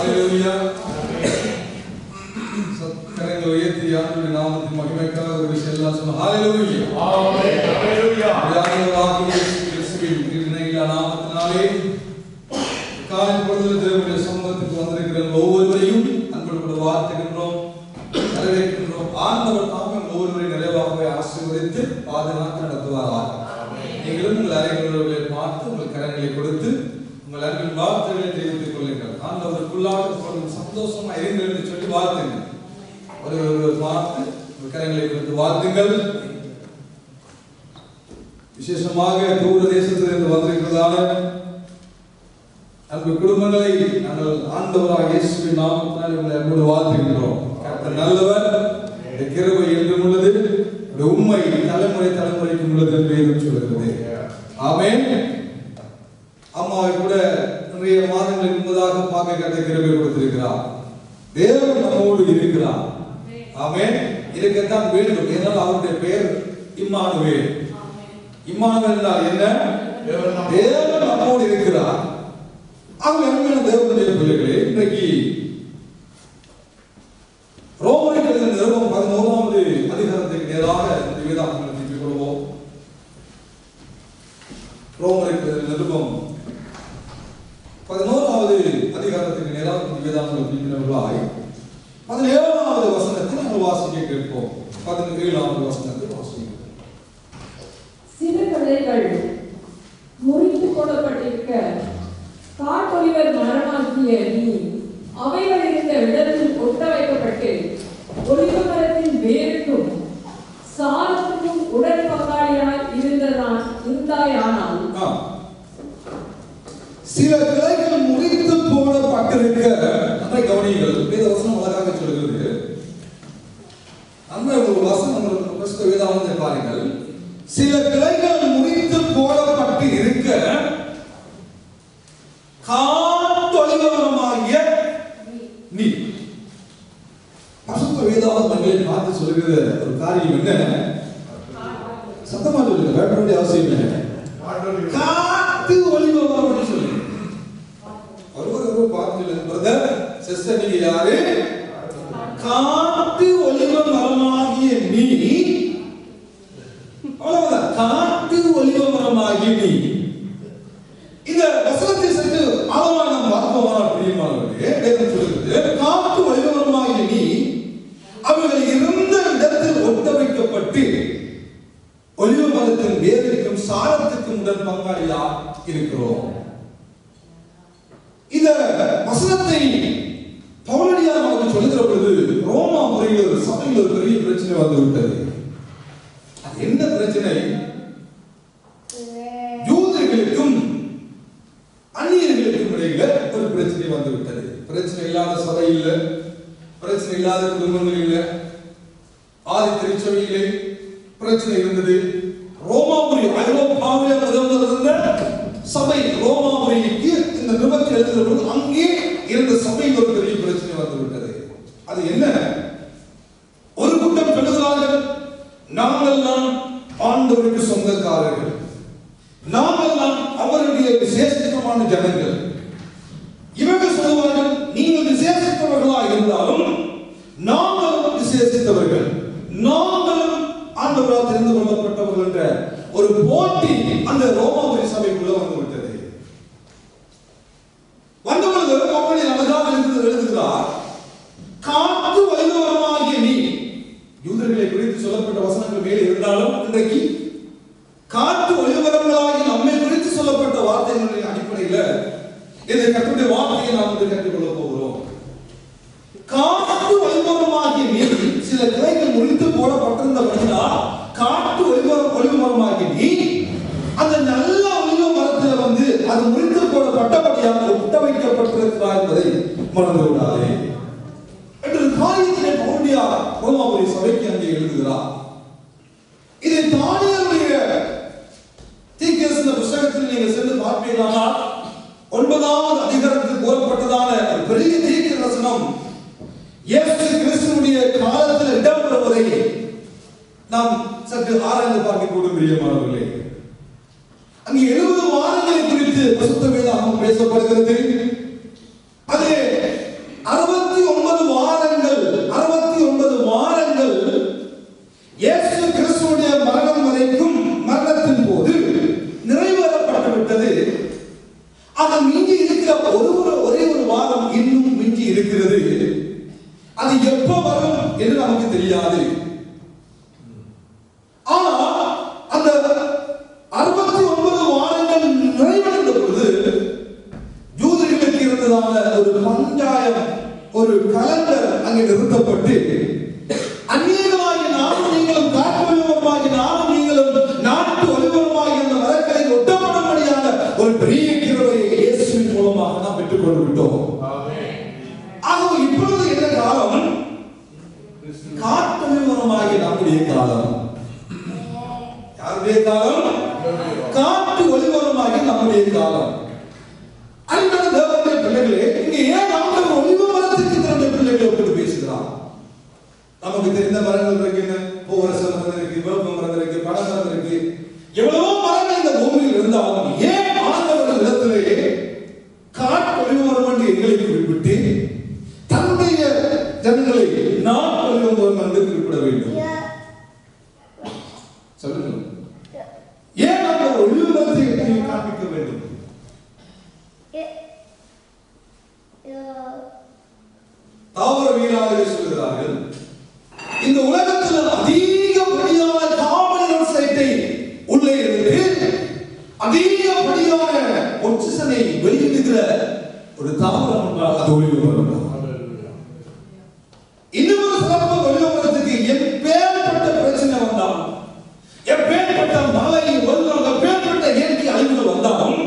ஹalleluya. கரங்களை உயர்த்தி ஆண்டவருடைய நாமத்தின் மகிமைக்காக ஒரு விஷயம் எல்லாம் சொன்னோம். ஹalleluya. ஆமென். ஹalleluya. யாருடைய கிறிஸ்துவின் கிருபையினால் நாமத்தினாலே காலை பொழுதில் தேவனுடைய சமூகத்துக்கு வந்திருக்கிற ஒவ்வொருவரையும் அன்போடு வாழ்த்துகின்றோம், வரவேற்கின்றோம். ஆண்டவர் தாமே ஒவ்வொருவரை நிறைவாகவே ஆசீர்வதித்து பாதுகாத்து நடத்துவாராக. நீங்களும் உங்கள் அறைகளை பார்த்து உங்கள் கரங்களை கொடுத்து உங்கள் அன்பின் வார்த்தைகளை தெரிவித்துக் கொள்ளுங்கள். ஆண்டவருக்குள்ளாக சந்தோஷமா இருங்கள் என்று சொல்லி வாழ்த்துங்கள். ஒருவர் பார்த்து உங்கள் கரங்களை கொடுத்து வாழ்த்துங்கள். விசேஷமாக தூர தேசத்திலிருந்து வந்திருக்கிறதான அன்பு குடும்பங்களை நாங்கள் ஆண்டவராக இயேசுவின் நாமத்தினால் உங்களை அன்போடு வாழ்த்துகின்றோம். கர்த்தர் நல்லவர், கிருபை என்றும் உள்ளது, உண்மை தலைமுறை தலைமுறைக்கு உள்ளது என்று சொல்கிறது. ஆமென். அம்மாவை கூட நிறைய மாதங்களுக்கு முன்பதாக பார்க்க கர்த்தர் கிருபை கொடுத்திருக்கிறார். தேவன் நம்மோடு இருக்கிறார். ஆமென். இருக்கத்தான் வேண்டும். ஏனால் அவருடைய பெயர் இம்மானுவேல். இம்மானுவேல் என்றால் என்ன? தேவன் நம்மோடு இருக்கிறார். அவங்க அருமையான தேவனுடைய பிள்ளைகளே, இன்றைக்கு ரோமருக்கு எழுதின நிருபம் 11வது அதிகாரத்துக்கு நேராக இந்த வேதாகமத்தை திருப்பிக் கொள்வோம். ரோமருக்கு எழுதின நிருபம் 11வது அதிகாரத்துக்கு நேராக இந்த வேதாகமத்தை திருப்பினவர்களாய் 17வது வசனத்தை நாங்கள் வாசிக்க கேட்போம். 17வது வசனத்தை வாசிக்கிறோம். சில கதைகள் முறித்து போடப்பட்டிருக்க காட்டொலிவர் மரமாகிய நீ அவைகள் இருந்த இடத்தில் ஒட்ட வைக்கப்பட்டு ஒலிவ மரத்தின் வேருக்கும் சாரத்துக்கும் உடன் பங்காளியாய் இருந்தாயானால் சில கிளைகள் முறித்து போடப்பட்டிருக்க அந்த கவனிகள் வேதவசனம் அழகாக சொல்கிறது. அந்த ஒரு வசனம் கிறிஸ்தவ வேதாகமத்தை பாருங்கள். சில கிளைகள் முறித்து போடப்பட்டு இருக்க காட்டொலிவமாகிய நீ. பரிசுத்த வேதாகமத்தை பார்த்து சொல்லுகிற ஒரு காரியம் என்ன? சத்தமா சொல்லுங்க, வேற வேண்டிய அவசியம் இல்லை. காட்டு ஒலிவமரம் என்று சொல்லுங்க. ஒருவர் பார்த்து பிரதர் சிஸ்டர், நீங்க யாரு? காட்டு ஒலிவமரமாகிய நீ. அவ்வளவுதான், காட்டு ஒலிவமரமாகிய நீ. இந்த வசனத்தை சற்று ஆழமாக நாம் பார்ப்போமானால் பிரியமானவர்களே, வேதம் சொல்கிறது காட்டு ஒலிவமரமாகிய நீ அவர்கள் இருந்த இடத்தில் ஒட்ட வைக்கப்பட்டு ஒலிவ மரத்தின் வேருக்கும் சாரத்துக்கும் உடன் பங்காளியா இருக்கிறோம். இந்த வசனத்தை பவுலடியார் நமக்கு சொல்லுகிற பொழுது ரோமா முறையில் ஒரு சபையில் ஒரு பெரிய பிரச்சனை வந்து விட்டது. அது என்ன பிரச்சனை? யூதர்களுக்கும் அந்நியர்களுக்கும் இடையில ஒரு பிரச்சனை வந்து விட்டது. பிரச்சனை இல்லாத சபை இல்ல, பிரச்சனை இல்லாத குடும்பங்கள் இல்ல, ஆதி திருச்சபையிலே பிரச்சனை இருந்தது. ரோமாபுரி ஐரோப்பாவில் இருந்த சபை ரோமாபுரிக்கு இந்த நிருபத்தை எழுதுகிற பொழுது அங்கே இருந்த சபையில் ஒரு பெரிய பிரச்சனை வந்து விட்டது. அது என்ன? ஒரு கூட்டம் சொல்லுகிறார்கள், நாங்கள் தான் ஆண்டவருக்கு சொந்தக்காரர்கள், நாங்கள் தான் அவருடைய விசேஷமான ஜனங்கள். இவர்கள் சொல்லுவார்கள், நீங்கள் விசேஷித்தவர்களாக இருந்தாலும் நாங்களும் விசேஷித்தவர்கள், நாங்களும் ஆண்டவரால் தெரிந்து கொள்ளப்பட்டவர்கள் என்ற ஒரு போட்டி அந்த ரோமாபுரி சபைக்குள்ள வந்து விட்டது. வந்தவர்கள் பவுல் அழகாக எழுதுகிறார், காட்டு ஒலிவமரமாகிய நீ. யூதர்களை குறித்து சொல்லப்பட்ட வசனங்கள் மேலே இருந்தாலும் இன்றைக்கு காட்டு ஒலிவமரங்களாகி நம்மை குறித்து சொல்லப்பட்ட வார்த்தைகளின் அடிப்படையில் இந்த கர்த்தருடைய வார்த்தையை நாம் கற்றுக்கொள்ள போகிறோம். காட்டு ஒலிவமரமாகிய நீ சில கிளைகள் முறித்து போடப்பட்டிருந்தபடியால் காட்டு ஒலிவமரமாகிய நீ அந்த நல்ல ஒலிவ மரத்தில் வந்து அது முறித்து போடப்பட்டபடியாக ஒட்ட வைக்கப்பட்டிருக்கிறார் என்பதை மறந்து விடாதே என்று காரியத்தினை பவுலடியார் ரோமாபுரி சபைக்கு அங்கே எழுதுகிறார். இதை தானியேலுடைய தீர்க்கதரிசன புத்தகத்தில் நீங்கள் சென்று பார்ப்பீர்களானால் 9வது அதிகாரத்தில் கூறப்பட்டதான பெரிய தீர்க்கதரிசனம் இயேசு கிறிஸ்துவினுடைய காலத்தில் இடம்பெறுவதை நாம் சற்று ஆராய்ந்து பார்க்க கூடும் பிரியமானவர்களே. அங்கே 70 வாரங்களை குறித்து பரிசுத்த வேதாகமம் பேசப்படுகிறது. அது ஒரு கலண்டர் அங்கே நிறுத்தப்பட்டு அநேகமாகி நானும் நீங்களும் காட்டு ஒலிவரமாகி நானும் நீங்களும் நாட்டு ஒலிவரமாகி அந்த மரங்களை ஒட்டப்படும்படியான ஒரு பெரிய கிருபையை இயேசுவின் மூலமாக நாம் பெற்றுக் கொண்டு விட்டோம். ஆகவே இப்பொழுது என்ன காலம்? காட்டு ஒலிவரமாகி நம்முடைய காலம். யாருடைய காலம்? காட்டு ஒலிவரமாகி நம்முடைய காலம். அன்பான தேவனுடைய பிள்ளைகளே, இங்கே ஏன் ஆண்டவர் ஒலிவமரத்துக்கு தன்னுடைய பிள்ளைகளை ஒப்பிட்டு பேசுகிறார்? நமக்கு தெரிந்த மரங்கள் இருக்கு, பூவரச மரம் இருக்கு, வேப்ப மரம் இருக்கு, பனை மரம் இருக்கு, எவ்வளவோ மரங்கள் இந்த பூமியில் இருந்தாலும் ஏன் ஆண்டவர் இடத்திலேயே காட்டு ஒலிவமரம் என்று எங்களை குறிப்பிட்டு தன்னுடைய ஜனங்களை நான் ஒலிவமரம் என்று குறிப்பிட வேண்டும்? சொல்லுங்க, ஏன் ஆண்டவர் ஒலிவமரத்தை காண்பிக்க வேண்டும்? தாவரவியலாளர்கள் சொல்கிறார்கள், இந்த உலகத்தில் அதிகப்படியான கார்பன் டை ஆக்சைடை உள்ளே இருந்து அதிகப்படியான ஆக்சிஜனை வெளியிடுகிற ஒரு தாவரம் என்றால் அது ஒலிவமரம். இன்னொரு சிறப்பு ஒலிவமரத்துக்கு எப்பேற்பட்ட பிரச்சனை வந்தாலும், எப்பேற்பட்ட மழை வெள்ளம், எப்பேற்பட்ட இயற்கை அழிவுகள் வந்தாலும்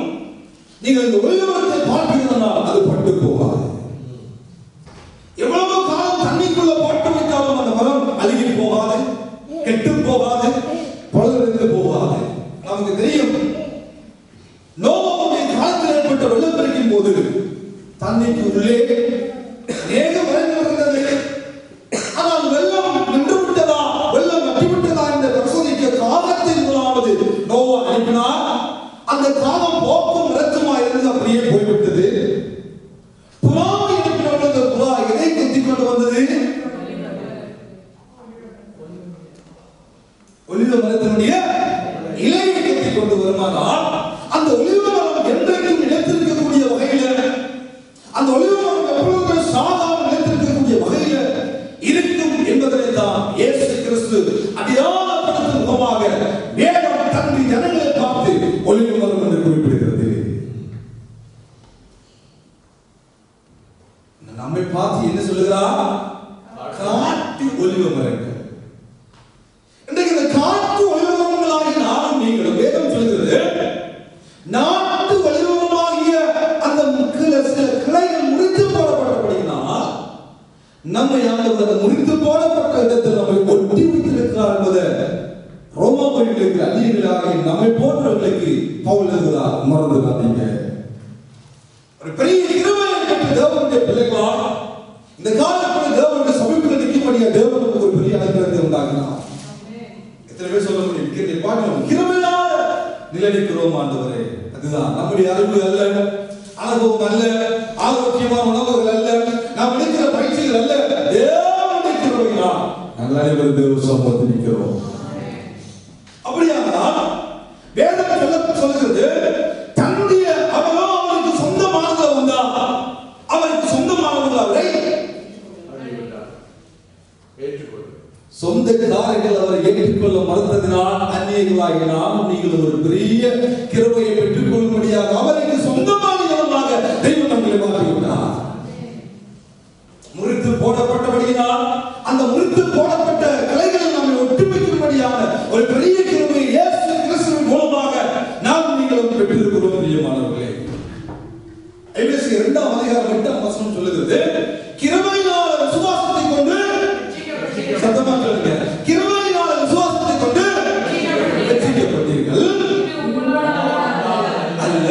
நீங்கள் இந்த ஒலிவமரத்தை பார்ப்பீர்கள், அது பட்டு போகாது. எவ்வளவு காலம் தண்ணிக்குள்ள போட்டு வைத்தாலும் அந்த மரம் அழுகி போகாது, கெட்டு போகாது, பழுதடைந்து போகாது. நமக்கு தெரியும், நோவாவுடைய காலத்தில் ஏற்பட்ட வெள்ளப்பெருக்கின் போது தண்ணிக்கு உள்ளே மேகம் வந்தது. ஆனால் வெள்ளம் நின்று விட்டதா, வெள்ளம் கட்டிவிட்டதா என்ற பரிசோதிக்க காகத்தை முதலாவது நோவா அனுப்பினார். அந்த காகம் போக்கும் ரத்தமா இருந்து அப்படியே போய்விட்டது. புறாவை அனுப்பினவர்கள் புறா எதை கொத்தி கொண்டு வந்தது? ஒலிவ மரத்தினுடைய இலையை கொத்தி கொண்டு வருமானால் அந்த ஒலிவ மரம் என்றைக்கும் நிலைத்திருக்கக்கூடிய வகையில, அந்த ஒலிவ மரம் எப்பொழுதுமே சாதாரண நிலைத்திருக்கக்கூடிய வகையில இருக்கும் என்பதை தான் இயேசு கிறிஸ்து அடையாளப்படுத்தும் முகமாக வேதம் தன்னுடைய ஜனங்களை பார்த்து ஒலிவ மரம் என்று குறிப்பிடுகிறது. நம்மை பார்த்து என்ன சொல்லுகிறார்? காட்டு ஒலிவ மரங்கள். இன்றைக்கு இந்த காட்டு ஒலிவ மரங்களாகிய நானும் நீங்களும் வேதம் சொல்கிறது, நாட்டு ஒலிவ மரமாகிய அந்த சில கிளைகள் முறித்து போடப்பட்டபடியினால் நம்மை ஆண்டவர் முறித்து போடப்பட்ட இடத்தில் நம்மை ஒட்டி வைத்திருக்கிறார் என்பதை ரோமாபுரிகளுக்கு அதிகங்களாக நம்மை போன்றவர்களுக்கு பவுல் எழுதுகிறார். மறந்துடாதீங்க. ஒரு பெரிய கிருபை பெற்ற தேவனுடைய பிள்ளைகளா இந்த காலத்தில் தேவனுடைய சமீபத்தில் நிற்கும்படியா தேவனுக்கு ஒரு பெரிய அனுகிரகத்தை உண்டாக்கினார். எத்தனை பேர் சொல்ல முடியும்? கிருபையால் நிலைநிற்கிறோம் ஆண்டவரே. அதுதான் நம்முடைய அறிவு அல்ல, அனுபவம் அல்ல, ஆரோக்கியமான உணவுகள் அல்ல, நாம் நினைக்கிற பயிற்சிகள் அல்ல, தேவனுடைய கிருபையினால் நாங்கள் அனைவரும் தேவ சமூகத்தில் நிற்கிறோம். அப்படியானால் வேதம் சொல்லுகிறது, தன்னுடைய அவரோ அவருக்கு சொந்தமானது வந்தா அவருக்கு சொந்தமானது அவரை சொந்த காரியங்கள் அவரை ஏற்றுக்கொள்ள மறுத்ததினால் அந்நியர்களாகிய நாம் நீங்கள் ஒரு பெரிய கிருபையை பெற்றுக் கொள்ளும்படியாக அவருக்கு சொந்தமானவர்களாக தெய்வம் நம்மளை மாற்றிவிட்டார். முறித்து போடப்பட்டபடியினால் அந்த முறித்து போடப்பட்ட கலைகளை நம்மை ஒட்டுமைக்கும்படியான ஒரு பெரிய கிருபை இயேசு கிறிஸ்துவின் மூலமாக நாம் நீங்களும் பெற்றிருக்கிறோம். பிரியமானவர்களே, எபேசியர் 2:8 சொல்லுகிறது, கிருபையினால் விசுவாசத்தை கொண்டு, சத்தமா சொல்லுங்க, கிருபையினால் விசுவாசத்தை கொண்டு ரட்சிக்கப்பட்டீர்கள். அல்ல,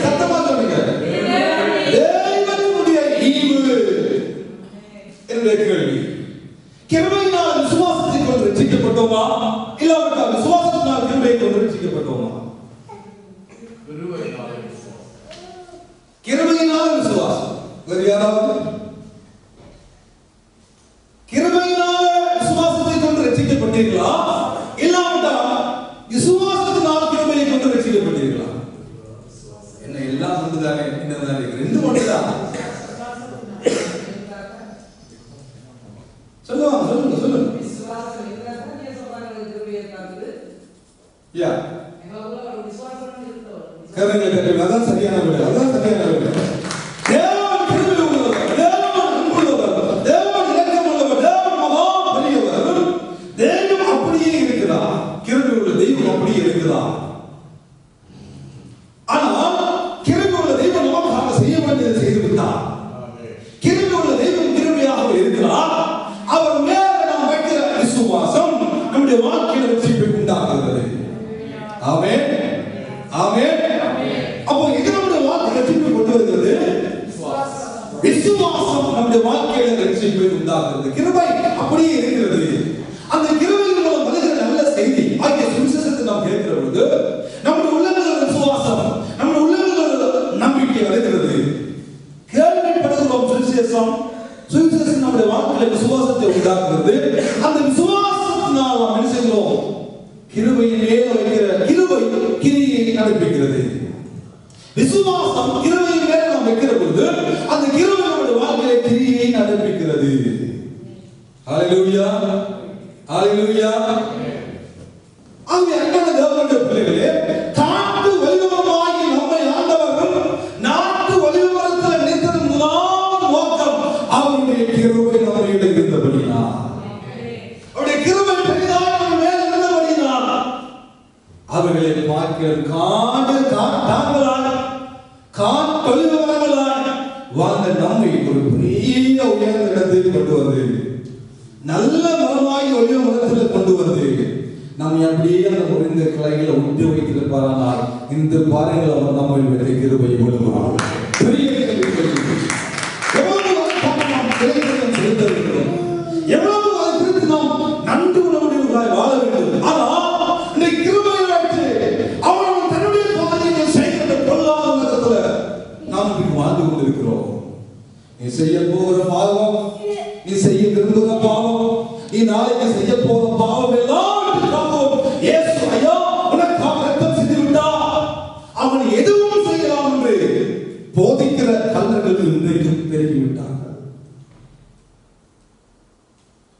சத்தமா சொல்லுங்க, தேவனுடைய ஈவு. என்னுடைய கேள்வி, கிருபையினால் விசுவாசத்தை கொண்டு ரட்சிக்கப்பட்டோமா, இல்லாவிட்டால் விசுவாசத்தினால் கிருபையை கொண்டு ரட்சிக்கப்பட்டோமா? கிருபையினால் விசுவாசம். வேறு யாராவது? கிருபையினால் விசுவாசத்தை கொண்டு ரட்சிக்கப்பட்டீர்களா, இல்லாவிட்டால் விசுவாசத்தினால் கிருபையை கொண்டு ரட்சிக்கப்பட்டீர்களா? என்ன எல்லாம் ஒன்றுதானே? என்னதான் ரெண்டு ஒன்றுதான். சொல்லுவாங்க, சொல்லுங்க சொல்லுங்க. யா கரங்களை தட்டி, அதான் சரியான விட, அதான் சரியான விட. தேவன் கிருபை உள்ளவர், தேவன் ஆமென், ஆமென். அப்போ இது நம்முடைய வாழ்க்கை ரட்சிப்பை கொண்டு வருகிறது. விசுவாசம் நம்முடைய வாழ்க்கையில ரட்சிப்பை உண்டாக்குறது. கிருபை அப்படியே இருக்கிறது. அந்த கிருபையின் மூலம் வருகிற நல்ல செய்தி ஆகிய சுவிசேஷத்தை நாம் கேட்கிற பொழுது நம்முடைய உள்ளங்களில் விசுவாசம், நம்முடைய உள்ளங்களில் நம்பிக்கை வருகிறது. கேள்விப்படுகிறோம் சுவிசேஷம். சுவிசேஷம் நம்முடைய வாழ்க்கையில விசுவாசத்தை உண்டாக்குகிறது. அந்த விசுவாசத்தினால் நாம் என்ன செய்கிறோம்? கிருபையின் மேல் வைக்கிற கிருபை கிரியை நடப்பிக்கிறது. விசுவாசம் கிருபையின் மேல் நாம் வைக்கிற பொழுது அந்த கிருபை நம்முடைய வாழ்க்கையில கிரியை நடப்பிக்கிறது. ஹல்லேலூயா, ஹல்லேலூயா. அங்கே அன்பான தேவனுடைய பிள்ளைகளே, காட்டு வழியோரமாகி நம்மை ஆண்டவரும் நாட்டு வழியோரத்தில் நிறுத்ததன் முதலாவது நோக்கம் அவருடைய கிருபை நம்மிடம் இருந்தபடினால், அவருடைய கிருபை பெரிதாக நம்ம மேல் இருந்தபடினால் அவர்களை பார்க்க காட்டொழிவர்களாய் வாழ்ந்த நம்மை ஒரு பெரிய உயர்ந்த இடத்தில் கொண்டு வந்து நல்ல மரமாகி ஒளிய மரத்தில் கொண்டு வந்து நாம் அப்படியே அந்த முறிந்த கிளைகளை ஒட்டி வைத்திருப்பாரானால் இந்த பாறைகள் அவர் நம்மை வெற்றி கிருபை கொள்ளுவார். பெரிய எவ்வளவு அதை குறித்து நாம் நன்றி உணர்வுடையவர்களாய் வாழ வேண்டும். ஆனால் இந்த கிருபையை வைத்து அவர்கள் தன்னுடைய பாதையை செய்கிற பொல்லாத உலகத்துல நாம் வாழ்ந்து கொண்டிருக்கிறோம். நீ செய்ய போகிற பாவம், நீ செய்ய விரும்புகிற பாவம், நீ நாளைக்கு செய்ய போற பாவம் எல்லாம் இயேசு ஐயா உனக்காக ரத்தம் சிந்தி விட்டார், அவன் எதுவும் செய்யலாம் என்று போதிக்கிற கல்லர்கள் இன்றைக்கும் பெருகிவிட்டார்கள்.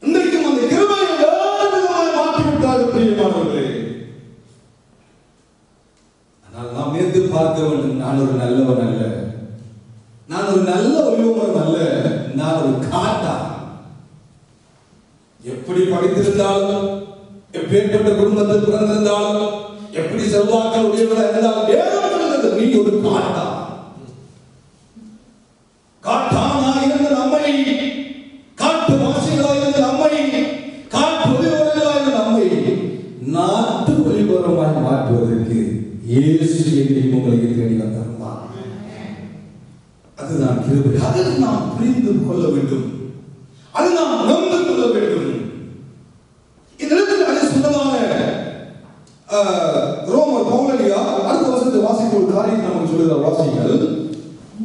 இன்றைக்கும் அந்த கிருபையை வேறுவிதமாய் மாற்றிவிட்டார்கள் பிரியமானவர்களே. ஆனால் நாம் நேர்ந்து பார்க்க வேண்டும், நான் ஒரு நல்லவன் அல்ல, நான் ஒரு நல்ல ஒளிவன் அல்ல, நான் ஒரு காட்டா. எப்படி படித்திருந்தாலும், எப்பேற்பட்ட குடும்பத்தில் பிறந்திருந்தாலும், எப்படி செல்வாக்கள் உடையவர்களாக இருந்தாலும் வேதம் சொல்கிறது நீ ஒரு காட்டா. காட்டானாக இருந்த நம்மை, காட்டு வாசிகளாக இருந்த நம்மை, காட்டு ஒளிவர்களாக இருந்த நம்மை நாட்டு ஒளிவரமாய் மாற்றுவதற்கு இயேசு என்னையும் உங்களுக்கு தேடி வந்தார். அதுதான் கிருபை. அதை நாம் புரிந்து கொள்ள வேண்டும், அதை நாம் உணர்ந்து கொள்ள வேண்டும். இந்த இடத்தில் அதை சொன்னதான ரோமர் பவுலடியா அடுத்த வருஷத்தை வாசிக்க ஒரு காரியத்தை நமக்கு சொல்லுகிற வாசிகள்,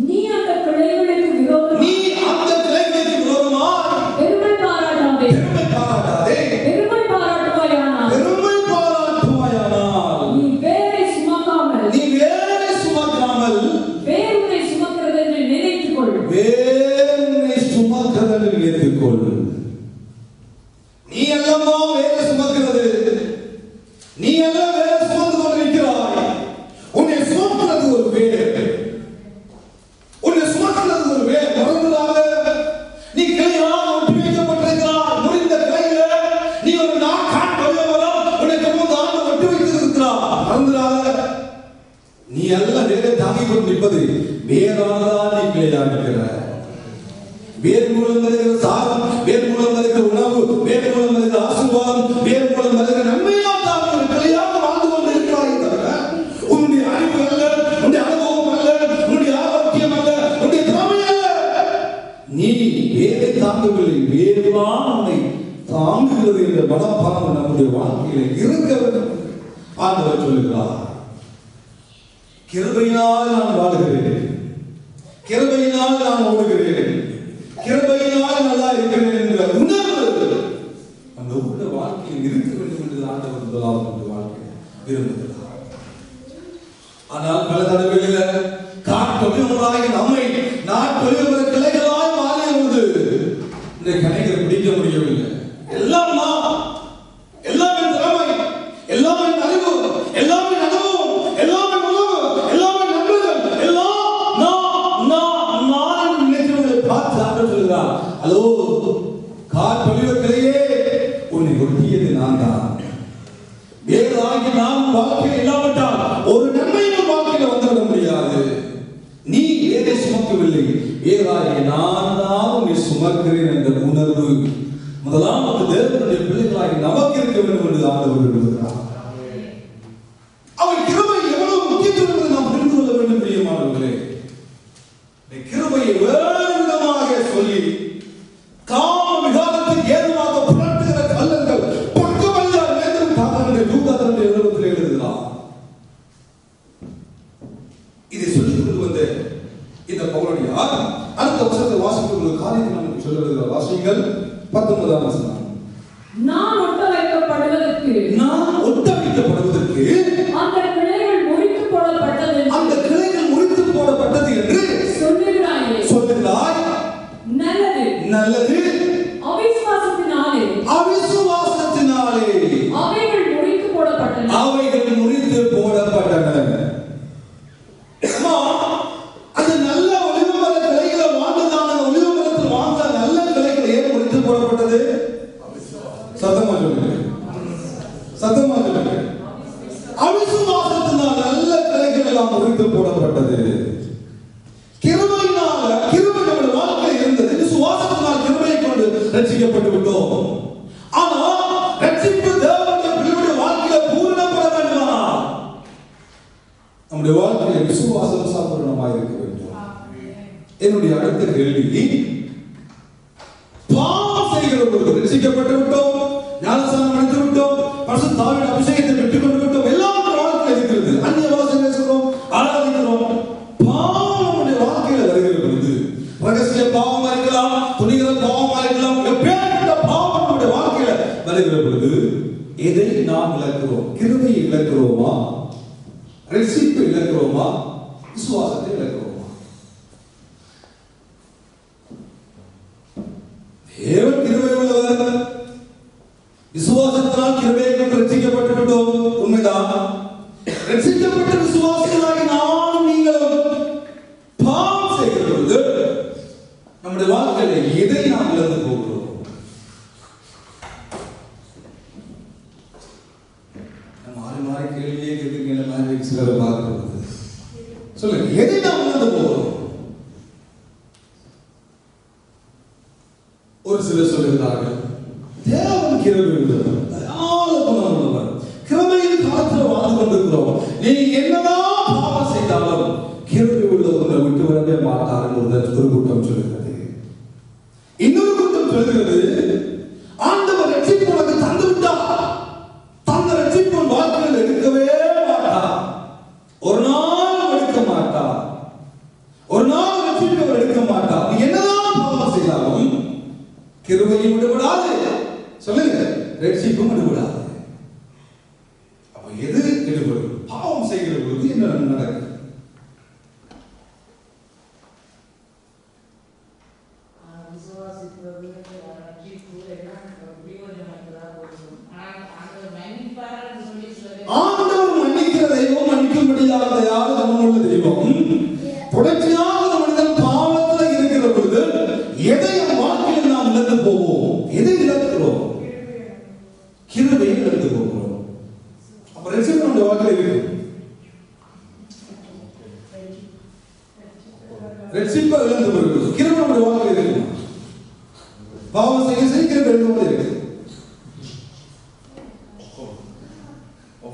நீ அந்த கிளைகளுக்கு விரோதமாக பெருமை பாராட்டாதே, பெருமை பாராட்டுவாயானால் நீ வேரை சுமக்காமல் வேறுனை சுமக்கிறது என்று நினைத்துக் கொள். நீ அல்லவா வேலை சுமக்கிறது, நீ அல்ல வேலை சுமந்து கொண்டிருக்கிறாய். உன்னை சுமக்கிறது ஒரு வேலை, உன்னை சுமக்கிறது ஒரு வேலை. மறந்துடாத, நீ கிளையாக ஒட்டி வைக்கப்பட்டிருக்கிறாய். முறிந்த கிளையில நீ ஒரு நாக்கான் கொள்ளவரம் உன்னை கொண்டு ஆண்டு ஒட்டி வைத்திருக்கிறாய். மறந்துடாத, நீ அல்ல வேலை தாங்கிக் கொண்டு நிற்பது, வேறானதான் நீ கிளையாக இருக்கிறாய். வேர் மூலம் வருகிற சாரம், வேர் மூலம் வருகிற உணவு, வேர் மூலம் வருகிற ஆசீர்வாதம், வேர் மூலம் வருகிற நன்மையால் தான் ஒரு கிளையாக வாழ்ந்து கொண்டு இருக்கிறாய். உன்னுடைய அறிவு அல்ல, உன்னுடைய அனுபவம் அல்ல, உன்னுடைய ஆரோக்கியம் அல்ல, உன்னுடைய திறமை அல்ல. நீ வேரை தாங்கவில்லை, வேறுதான் உன்னை தாங்குகிறது என்ற மனப்பான்மை நம்முடைய வாழ்க்கையில இருக்க வேண்டும். ஆண்டவர் சொல்லுகிறார், கிருபையினால் நான் வாழுகிறேன், கிருபையினால் நான் ஓடுகிறேன், கிருபையினால் நல்லா இருக்கிறேன் என்ற உணர்வு அந்த உள்ள வாழ்க்கையில் இருக்க வேண்டும் என்று ஆண்டவர் முதலாவது வாழ்க்கை விரும்புகிறார். ஆனால் பல தடவைகளில் காட்டொழிவர்களாகி நம்மை நாட்டொழிவர கிளைகளாய் மாறிய போது இந்த கலைகளை பிடிக்க முடியவில்லை. எல்லாம் நான், எல்லாமே திறமை, எல்லாமே அறிவு, எல்லாமே அனுபவம், எல்லாமே உணவு, எல்லாமே நண்பர்கள், எல்லாம் நான் நினைக்கிறவர்களை பார்த்து ஆண்டவர் சொல்கிறார், ஹலோ காட்டொழிவர்களையே உன்னை ஒட்டியது நான் தான். வேறாகி நாம் வாழ்க்கையில் இல்லாவிட்டால் ஒரு நன்மையும் வாழ்க்கையில் வந்துவிட முடியாது. நீ வேரை சுமக்கவில்லை, வேறாகி நான் தான் உன்னை சுமக்கிறேன் என்ற உணர்வு முதலாவது தேவனுடைய பிள்ளைகளாகி நமக்கு இருக்க வேண்டும் என்று ஆண்டவர் விரும்புகிறார். அவர் அடித்து போடப்பட்டது. கிருபையினால கிருபை நம்முடைய வாழ்க்கையில் இருந்தது. விசுவாசத்தினால் கிருபையை கொண்டு ரட்சிக்கப்பட்டு விட்டோம். ஆனால் ரட்சிப்பு தேவனுடைய பிள்ளைகளுடைய வாழ்க்கையில பூரணப்பட வேண்டுமானால் நம்முடைய வாழ்க்கையில் விசுவாசம் சம்பூர்ணமாக இருக்க வேண்டும். என்னுடைய அடுத்த கேள்வி, பாவம் செய்கிற பொழுது ரட்சிக்கப்பட்டு விட்டோம், ஞானஸ்நானம் அடைந்து விட்டோம், பரிசுத்த ஆவியின் அபிஷேகத்தை பெற்றுக் கொண்டு விட்டோம், எல்லாம் வாழ்க்கையில் இருக்கிறது, அந்நிய பாஷை பேசுகிறோம், ஆராதிக்கிறோம். பாவம் நம்முடைய வாழ்க்கையில வருகிற பொழுது ரகசிய பாவமா இருக்கலாம், துணிகிற பாவமா இருக்கலாம், எப்பேற்பட்ட பாவம் நம்முடைய வாழ்க்கையில வருகிற பொழுது எதை நாம் இழக்கிறோம்? கிருபையை இழக்கிறோமா? ரட்சிப்பை இழக்கிறோமா? விசுவாசத்தை இழக்கிறோமா? தேவன் கிருபை உள்ளவர். விசுவாசத்தினால் கிருபையை கொண்டு ரட்சிக்கப்பட்டு விட்டோம், உண்மைதான். ரட்சிக்கப்பட்ட விசுவாசிகளாகி நானும் நீங்களும் பாவம் செய்கிற பொழுது நம்முடைய வாழ்க்கையில எதை நாம் இழந்து போகிறோம்? மாறி மாறி கேள்வியே கேட்குற மாதிரி சிலரை பார்க்கிறது. சொல்லுங்க, எதை நாம் இழந்து போகிறோம்? ஒரு சிலர் சொல்லுகிறார்கள், தேவன் கிருபை உள்ளவர், தயாள குணம் உள்ளவர், கிருபையின் காலத்தில் வாழ்ந்து கொண்டிருக்கிறோம், நீ என்னதான் பாவம் செய்தாலும் கிருபை உள்ளவரை விட்டு வரவே மாட்டார் ஒரு கூட்டம் சொல்லுகிறது. இன்னொரு கூட்டம் சொல்லுகிறது, ஆண்டவர் ரட்சிப்பு உனக்கு தந்து விட்டார், தந்த ரட்சிப்பு வாழ்க்கையில் எடுக்கவே மாட்டார், ஒரு நாள் எடுக்க மாட்டார், ஒரு நாள் ரட்சிப்பு அவர் எடுக்க மாட்டார். நீ என்னதான் பாவம் செய்தாலும் கிருபையும் விடுபடாது, சொல்லுங்க, ரட்சிப்பும் விடுபடாது. அப்ப எது எடுபடும்? பாவம் செய்கிற பொழுது என்ன நடக்கும்? ஆண்டவர் மன்னிக்கிற தெய்வம், மன்னிக்கும்படியாக யாரும் நம்முள்ள தெய்வம். தொடர்ச்சியாக மனிதன் பாவத்தில் இருக்கிற பொழுது எதை வாழ்க்கையில் நாம் இழந்து போவோம்? எதை இழக்கிறோம்? கிருபையை இழந்து போகிறோம். அப்ப ரட்சிப்பு நம்முடைய வாழ்க்கையில் இருக்கு. ரட்சிப்பை இழந்து போகிறோம், கிருபை நம்முடைய வாழ்க்கையில் இருக்கு. பாவம் செய்ய செய்ய கிருபை இழந்து கொண்டே இருக்கு.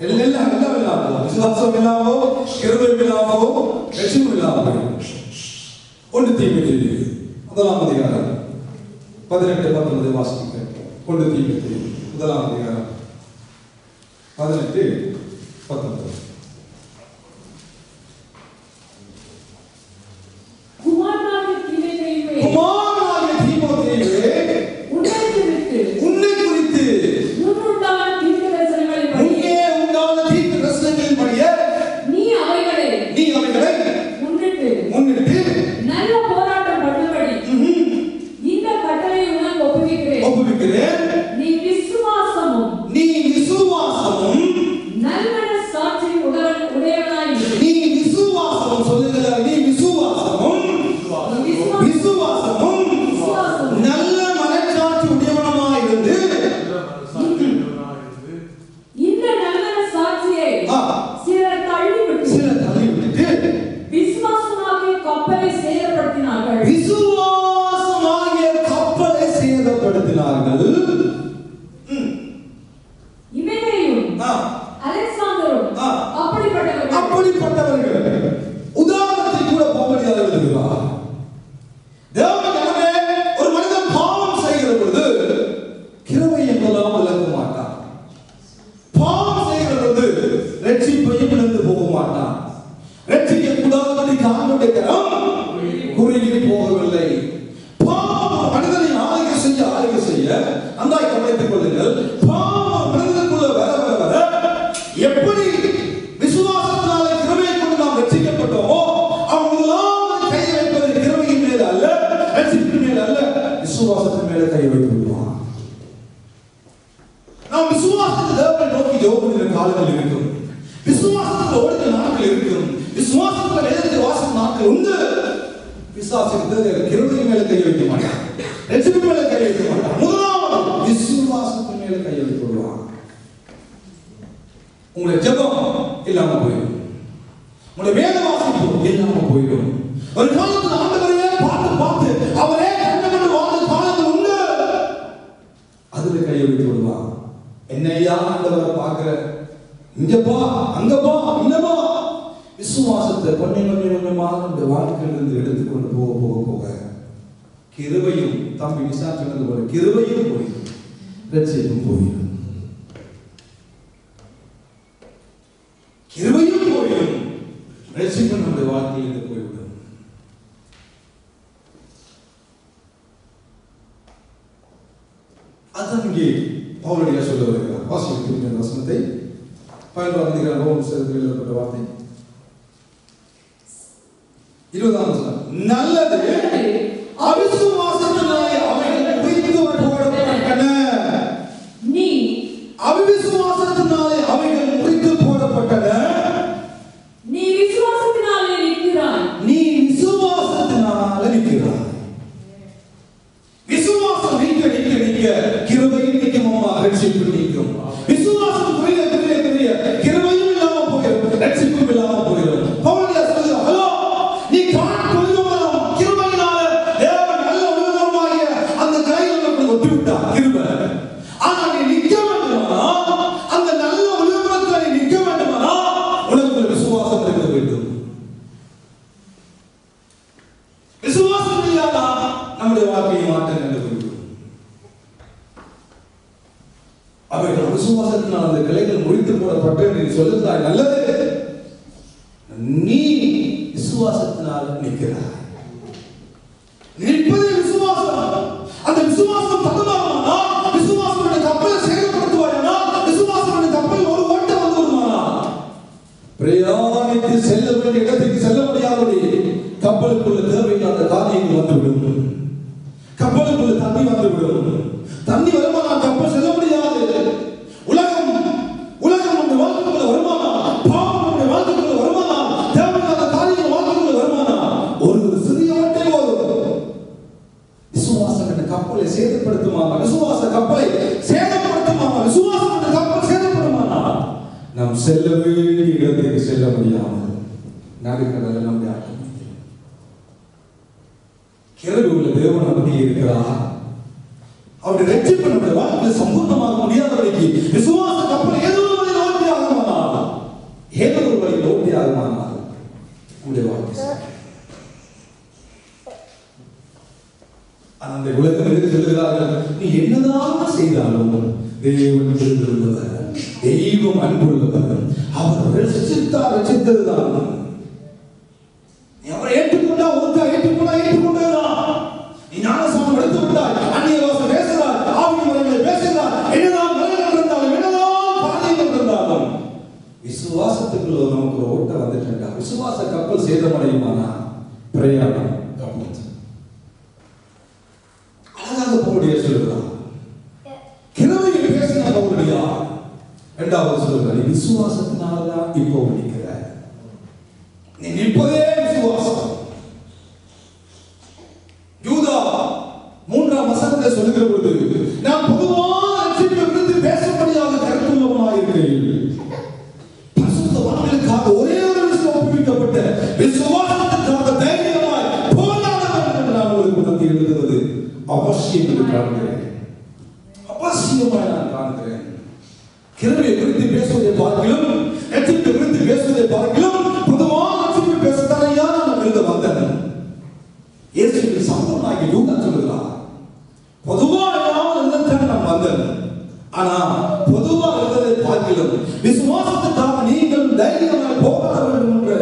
எல்லாம் இல்லாமோ, விசுவாசம் இல்லாமோ, கிருபை இல்லாமோ, ரட்சிப்பு இல்லாமோ. ஒன்று தீமோத்தேயு முதலாம் அதிகாரம் 18-19 வாசிக்க. ஒன்று தீமோத்தேயு முதலாம் அதிகாரம் 18-19. குமாரனாகிய தீமோத்தேயுவே, உன்னை குறித்து முன்னுண்டான தீர்க்கதரிசனங்களின்படியே நீ அவைகளை முன்னிட்டு நல்ல போராட்டம் பண்ணும்படி இந்த கட்டளையை உனக்கு ஒப்புவிக்கிறேன். நீ விசுவாசமும் நல்ல சாட்சியும் உடையவனாய் இரு. நீ விசுவாசம் சொல்லுங்க, நீ விசுவாசமும் நல்ல மனச்சாட்சி உடையவனாய் இருந்து இந்த நல்ல சாட்சியை சிலர் தள்ளிவிட்டு விசுவாசமாகிய கப்பலை சேதப்படுத்தினார்கள். இமெனேயும் அலெக்சாந்தரும் அப்படிப்பட்டவர்கள். உதாரணத்தை கூட போகடியாக இருக்கிறார். தேவனே ஒரு மனிதன் பாவம் செய்கிற பொழுது கிருபை என்பதெல்லாம் இழக்க மாட்டான். பாவம் செய்கிற பொழுது ரட்சிப்பையும் இழந்து போக மாட்டான். ரட்சிக்க கூடாதபடி ஆண்டவருடைய கரம் குறுகி போகவில்லை. பாவம் மனிதனை ஆளுகை செய்ய அந்தாய் கவனித்துக் கொள்ளுங்கள். பாவம் மனிதனுக்குள்ள வர எப்படி விசுவாசத்தினாலே கிருபையை கொண்டு நாம் ரட்சிக்கப்பட்டோமோ அவன் முதலாவது கை வைப்பது கிருபையின் மேல் அல்ல, ரட்சிப்பின் மேல் அல்ல, விசுவாசத்தின் மேல கை வைத்து விடுவான். நாம் விசுவாசத்தை தேவனை நோக்கி ஜெபிக்கிற காலங்கள் இருக்கும், விசுவாசத்தில் ஓடுகிற நாட்கள் இருக்கும், விசுவாசத்தில் வேதத்தை வாசிக்கும் நாட்கள் உண்டு. விசுவாசத்தை கிருபையின் மேல கை வைக்க மாட்டான், ரட்சிப்பின் மேல கை வைக்க மாட்டான். முதலாவது விசுவாசத்தின் மேல கை வைத்து விடுவான். உங்களுடைய ஜெபம் இல்லாம போயிடும், உங்களுடைய வேத வாசிப்பு இல்லாம போயிடும். ஒரு காலத்துல ஆண்டவரையே பார்த்து பார்த்து அவரே கண்டமண்டு வாழ்ந்த காலங்கள் உண்டு. அதுல கையை வைத்து விடுவான். என்னையா ஆண்டவரை பார்க்கிற, இங்கப்பா அங்கப்பா இங்கப்பா. விசுவாசத்தை கொஞ்சம் கொஞ்சமா இந்த வாழ்க்கையிலிருந்து எடுத்துக்கொண்டு போக போக போக கிருபையும், தம்பி விசா சொன்னது போல கிருபையும் போயிடும், ரட்சிப்பும் போயிடும். கிருபையும் போயிடும், ரட்சிப்பும் நம்முடைய வாழ்க்கையிலிருந்து போய்விடும். அதான் இங்கே பவுலடியா சொல்ல வருகிறார். வாசிக்கிற வசனத்தை 11ஆம் அதிகாரம் ரோமர் எழுதப்பட்ட எழுதப்பட்ட வார்த்தை 20ஆம் வசனம். நல்லது அவிசுவாசத்தினாலே அவைகள் பிரித்து போடப்பட்டன. நீ அவிசுவாசத்தினாலே அவைகள் பிரித்து போடப்பட்டன. நீ விசுவாசத்தினாலே நிற்கிறாய். நீ விசுவாசத்தினாலே நிற்கிறாய். விசுவாசம் நிற்க நிற்க நிற்க கிருபையும் நிற்குமா, ரட்சிப்பும் நிற்கும். விசுவாசம் புரிய புரிய புரிய கிருபையும் இல்லாம போயிடும், ரட்சிப்பும் இல்லாம போயிடும். பவுலடியா சொல்லுகிறார், ஹலோ நீ காண் கொள்ளுவதும் கிருபையினால தேவன் நல்ல உலகமாகிய அந்த கையில் உனக்கு ஒட்டி விட்டார் கிருபை. ஆனா நீ நிற்க வேண்டுமானா, அந்த நல்ல உலகத்துல நீ நிற்க வேண்டுமானா உனக்கு விசுவாசம் இருக்க வேண்டும். விசுவாசம் இல்லாத நம்முடைய வாழ்க்கையை மாற்றம் கண்டு போய்விடும். அவைகள் விசுவாசத்தினால் அந்த கிளைகள் முறித்து போடப்பட்டு நீ சொல்லுகிறாய், நல்லது. நீ விசுவாசத்தினால் நிற்கிறாய். நிற்பதே விசுவாசம். அந்த விசுவாசம் தகுமானா, விசுவாசம் கப்பலை சேதப்படுத்துவாயா, விசுவாசம் கப்பல் ஒரு ஓட்டம் வந்து வருமானா, பிரயாணித்து செல்ல வேண்டிய இடத்துக்கு செல்ல முடியாதபடி கப்பலுக்குள்ள தேவையில்லாத காரியங்கள் வந்துவிடும். கப்பலுக்குள்ள தண்ணி வந்துவிடும். தண்ணி வருமானா கப்பல் செல்ல முடியாது. உலகம் உலகம் வாழ்க்கைக்குள்ள வருமானா, பாவம் நம்முடைய வாழ்க்கைக்குள்ள வருமானா, தேவையில்லாத காரியங்கள் வாழ்க்கைக்குள்ள வருமானா, ஒரு சிறிய ஓட்டை வரும். விசுவாசம் என்ற கப்பலை சேதப்படுத்துமானா, விசுவாச கப்பலை சேதப்படுத்துமானா, விசுவாசம் என்ற கப்பல் சேதப்படுமானா, நாம் செல்ல வேண்டிய இடத்துக்கு செல்ல முடியாமல் நடுக்கடலில் நம்முடைய ஆட்டம். கிருபை உள்ள தேவன் நமக்கு இருக்கிறார். அவருடைய ரட்சிப்பு நம்முடைய வாழ்க்கையில் சம்பூர்ணமாக முடியாதவரைக்கு விசுவாச கப்பல் ஏதோ ஒரு வழியில் ஓட்டி ஆகுமானால், ஏதோ ஒரு வழியில் ஓட்டி ஆகுமானால் நம்முடைய வாழ்க்கை அந்த உலகம் எதிர்த்து சொல்லுகிறார்கள், நீ என்னதான் செய்தாலும் தேவன் உள்ளவர், தெய்வம் அன்புள்ளவர், அவர் ரட்சித்ததுதான். நீ அவரை ஏற்றுக்கொண்டா ஒருத்தா ஏற்றுக்கொண்டதுதான். நீ ஞானஸ்நானம் எடுத்து விட்டாய், அந்நிய பாஷை பேசுகிறாய், ஆவியின் முறைகளை பேசுகிறாய், என்னதான் நலன்கள் இருந்தாலும் என்னதான் பாதைகள் இருந்தாலும் விசுவாசத்துக்குள்ள நமக்கு ஒரு ஓட்டம் வந்துட்டா, விசுவாச கப்பல் சேதமடையுமானா பிரயாணம் கப்பல். அழகாக பவுலடியா சொல்லுகிறார். கிருபையை பேசின பவுலடியா இரண்டாவது சொல்லுகிறார், நீ விசுவாசத்தினாலதான் இப்போ நிற்கிறாய். நீ நிற்பதே விசுவாசம். யூதா 3ஆம் வசனத்தை சொல்லுகிற பொழுது, நான் பொதுவாக ரட்சிப்பை குறித்து பேசப்படியாக கருத்துள்ளவனாக இருக்கிறேன். பரிசுத்தவான்களுக்காக ஒரே ஒரு விஷயம் ஒப்புவிக்கப்பட்ட விசுவாசத்திற்காக தைரியமாய் போராட வேண்டும் என்று நான் உங்களுக்கு உணர்த்தி எழுதுவது அவசியம் என்று காண்கிறேன். அவசியமாய் நான் காண்கிறேன். கிருபையை குறித்து பேசுவதை பார்க்கிலும், ரட்சிப்பை குறித்து பேசுவதை பார்க்கிலும் பொதுவாக ரட்சிப்பை பேசத்தானையா நான் எழுத வந்தேன். இயேசுவின் சம்பூர்ணமாகி யூதா சொல்லுகிறார், பொதுவாக நான் வந்தேன். ஆனா பொதுவாக இருந்ததை பார்க்கிலும் விசுவாசத்துக்காக நீங்கள் தைரியமாக போராட வேண்டும் என்று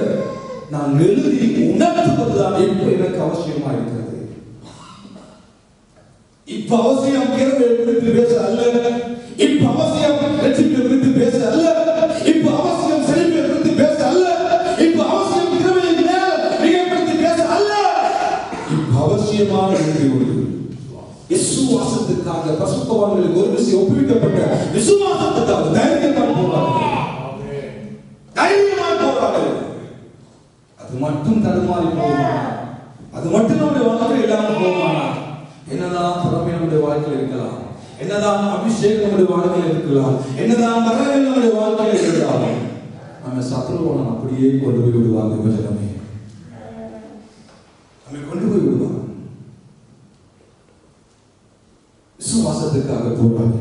நான் எழுதி உணர்த்துவதுதான் இப்போ எனக்கு அவசியமா இருக்கிறது. இப்ப அவசியம் கிருபையை குறித்து பேச அல்ல, இப்ப அவசியம் ரட்சிப்பை குறித்து பேச அல்ல, இப்ப அவசியம் செழிப்பை குறித்து பேச அல்ல, இப்ப அவசியம் கிருபையை மிகப்படுத்தி பேச அல்ல. இப்ப அவசியமான விசுவாசத்துக்காக பரிசுத்தவான்களுக்கு ஒரு விஷயம் ஒப்புவிக்கப்பட்ட விசுவாசத்துக்காக தைரியமாக போராடுங்கள். தைரியமாக போராடுங்கள். அது மட்டும் தடுமாறி போகுமா, அது மட்டும் நம்முடைய வாழ்க்கை இல்லாமல் போகுமானா, என்னதான் திறமை நம்முடைய வாழ்க்கையில் இருக்கலாம், என்னதான் அபிஷேகம் நம்முடைய வாழ்க்கையில் இருக்கலாம், என்னதான் வரவேல் நம்முடைய வாழ்க்கையில் இருக்கலாம், நம்ம சத்ருவனை அப்படியே கொண்டு போய் விடுவாங்க. கொஞ்சமே நம்ம கொண்டு போய் விடுவாங்க. விசுவாசத்துக்காக போராடு.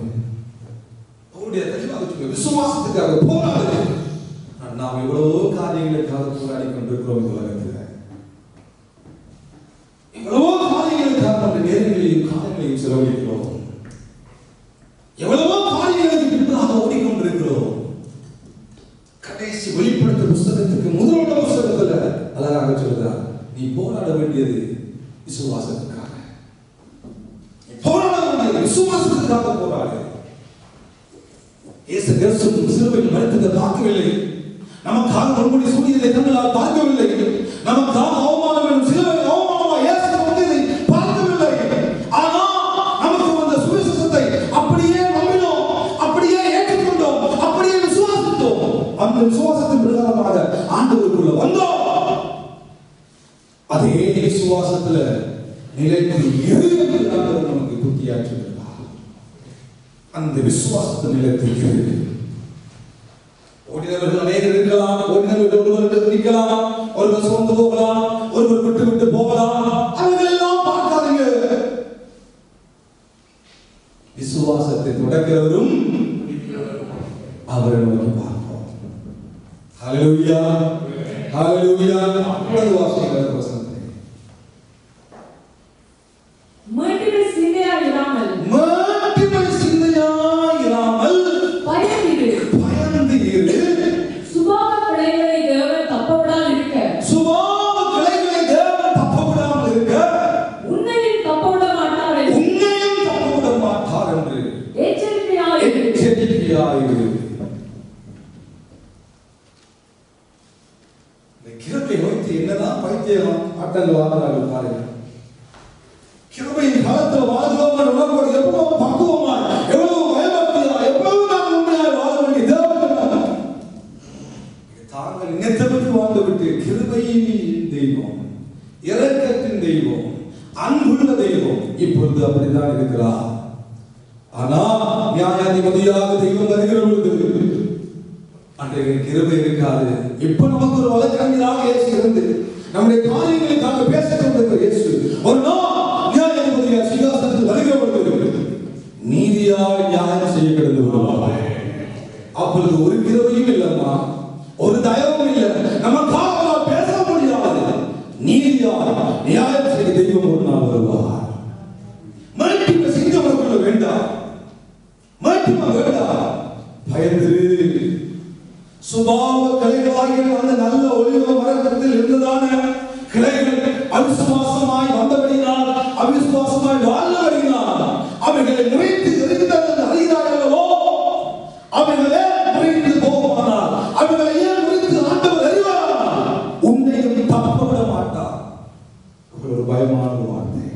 அவருடைய தெளிவாக சொல்லுங்க, விசுவாசத்துக்காக போராடு. நாம் எவ்வளவோ காரியங்களுக்காக போராடி கொண்டிருக்கிறோம். இந்த உலகத்தில் எவ்வளவோ காரியங்களுக்காக நம்ம நேரங்களையும் காலங்களையும் செலவழிக்கிறோம். எவ்வளவோ காரியங்களுக்கு பின்பாக ஓடிக்கொண்டிருக்கிறோம். கடைசி வெளிப்படுத்த புஸ்தகத்துக்கு முதல் புஸ்தகத்துல அழகாக சொல்றார், நீ போராட வேண்டியது விசுவாசத்துக்காக. போராட வேண்டியது விசுவாசத்துக்காக போராடு. இயேசு கிறிஸ்து சிலுவையில் மரித்ததை பார்க்கவில்லை. நமக்காக மறுபடி சூரியனை கண்ணால் பார்க்கவில்லை. நமக்காக அவமானம் எனும் சிலுவை அவமானமாக இயேசு வந்ததை பார்க்கவில்லை. ஆனால் நமக்கு வந்த சுவிசேஷத்தை அப்படியே நம்பினோம், அப்படியே ஏற்றுக்கொண்டோம், அப்படியே விசுவாசித்தோம். அந்த விசுவாசத்தின் பிரகாரமாக ஆண்டவருக்குள்ள வந்தோம். அதே விசுவாசத்துல நிலைத்து இருந்து ஆண்டவர் நமக்கு புத்தியாற்றுகிறார். அந்த விசுவாசத்தை நிலைத்து ஓடினவர்கள் அநேகர் இருக்கலாம். ஓடினவர்கள் ஒருவர் நிற்கலாம், ஒருவர் சோர்ந்து போகலாம், ஒருவர் விட்டு விட்டு போகலாம். அவர்கள் எல்லாம் பார்க்காதீங்க. விசுவாசத்தை தொடக்கிறவரும் அவரை நோக்கி பார்ப்போம். ஹல்லேலூயா, ஹல்லேலூயா. அப்பொழுது வாசிக்கிற வசனத்தை மேட்டிமை சிந்தையாயிராமல் பயந்து இரு. சுபாவ கிளைகளை தேவன் தப்பவிடாமல் இருக்க, சுபாவ கிளைகளை தேவன் தப்பவிடாமல் இருக்க, உன்னையும் தப்பவிட மாட்டார் என்று உன்னையும் தப்பவிட மாட்டார் என்று எச்சரிக்கையாயிரு. இந்த கிருபை வைத்து என்னதான் பைத்தியம் ஆட்டங்கள் வாங்குறார்கள் பாருங்க. கிருபையின் காலத்தில் வாழ்வோம் உணர்வோடு எவ்வளவு பக்குவமா, எவ்வளவு பயபக்தியா, எவ்வளவு நாம் உண்மையாய் வாழ வேண்டிய தேவன். தாங்கள் நினைத்தபடி வாழ்ந்துவிட்டு கிருபையின் தெய்வம், இரக்கத்தின் தெய்வம், அன்புள்ள தெய்வம் இப்பொழுது அப்படித்தான் இருக்கிறார். ஆனா நியாயாதிபதியாக தெய்வம் வருகிற பொழுது அன்றைய கிருபை இருக்காது. இப்ப நமக்கு ஒரு வழக்கறிஞராக இயேசு இருந்து நம்முடைய காரியங்களுக்காக பேசிக் கொண்டிருக்கிற இயேசு ஒரு நாள் நியாயாதிபதியாக சிங்காசனத்தில் வருகிற பொழுது நீதியாய் நியாயம் செய்ய கிடந்து விடுவார். அப்பொழுது ஒரு கிருபையும் இல்லைன்னா, ஒரு தயவும் இல்லை, நமக்காக பேச முடியாது. நீதியாய் நியாயம் செய்ய தெய்வம் ஒரு நாள் வருவார். மறுபடியும் சிங்கமக்குள்ள வேண்டாம், மறுபடியும் வேண்டாம், பயந்து சுபாவ கிளைகளாகிய அந்த நல்ல ஒளிவ மரத்தில் இருந்ததான கிளைகள் அவிசுவாசமாய் வந்தபடினால், அவிசுவாசமாய் வாழ்ந்தபடினால் அவைகளை முறைத்து எரிந்தது அறிகிறார்களோ, அவைகளே முறைத்து போகுமானால், அவைகளை ஏன் முறைத்து ஆண்டவர் அறிவார், உன்னையும் தப்ப விட மாட்டார். ஒரு பயமான வார்த்தை,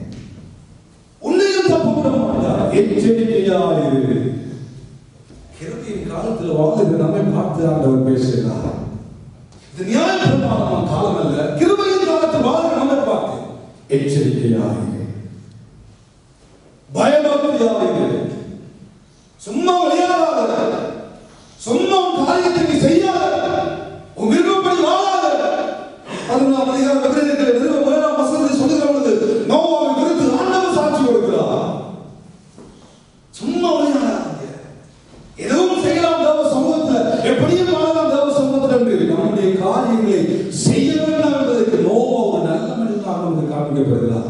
உன்னையும் தப்ப விட மாட்டார். எச்சரிக்கையாயிரு. கிருபையின் காலத்தில் வாழ்ந்து நம்மை பார்த்து ஆண்டவர் பேசுகிறார். இது நியாயப்பிரமாணமான காலம் அல்ல. கிருபையின் காலத்தில் வாழ்ந்து நம்மை பார்த்து எச்சரிக்கையாயிரு, பயபக்தியாயிரு. சும்மா விளையாடாத, சும்மா காரியத்தை நீ செய்யாத, உன் விருப்பப்படி வாழாத. 11ஆம் அதிகாரம் எபிரேயர்கள் 17ஆம் வசனத்தை சொல்லுகிற பொழுது நோவாவை குறித்து ஆண்டவர் சாட்சி கொடுக்கிறார். சும்மா விளையாடாதீங்க, எதுவும் செய்யலாம் தேவ சமூகத்தில், எப்படியும் வாழலாம் தேவ சமூகத்தில் என்று நம்முடைய காரியங்களை செய்ய வேண்டாம் என்பதற்கு நோவா ஒரு நல்ல மனிதனாக நமக்கு காண்பிக்கப்படுகிறார்.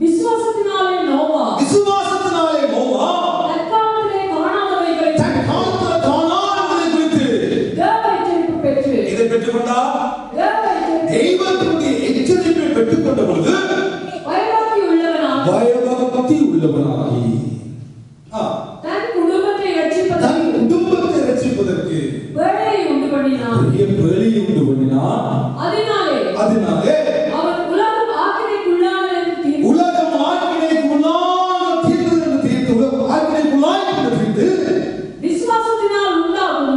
விசுவாசத்தினாலே நோவா தற்காலத்திலே காணாதவைகளை குறித்து எச்சரிப்பு பெற்று, இதை பெற்றுக்கொண்டார். தெய்வத்தினுடைய எச்சரிப்பை பெற்றுக்கொண்ட பொழுது பயபக்தி உள்ளவனாகி தன் குடும்பத்தை ரட்சிப்பதற்கு வேலையை உண்டு பண்ணினான். அதனாலே அவன் உலகம் ஆக்கினைக்குள்ளான தீர்த்து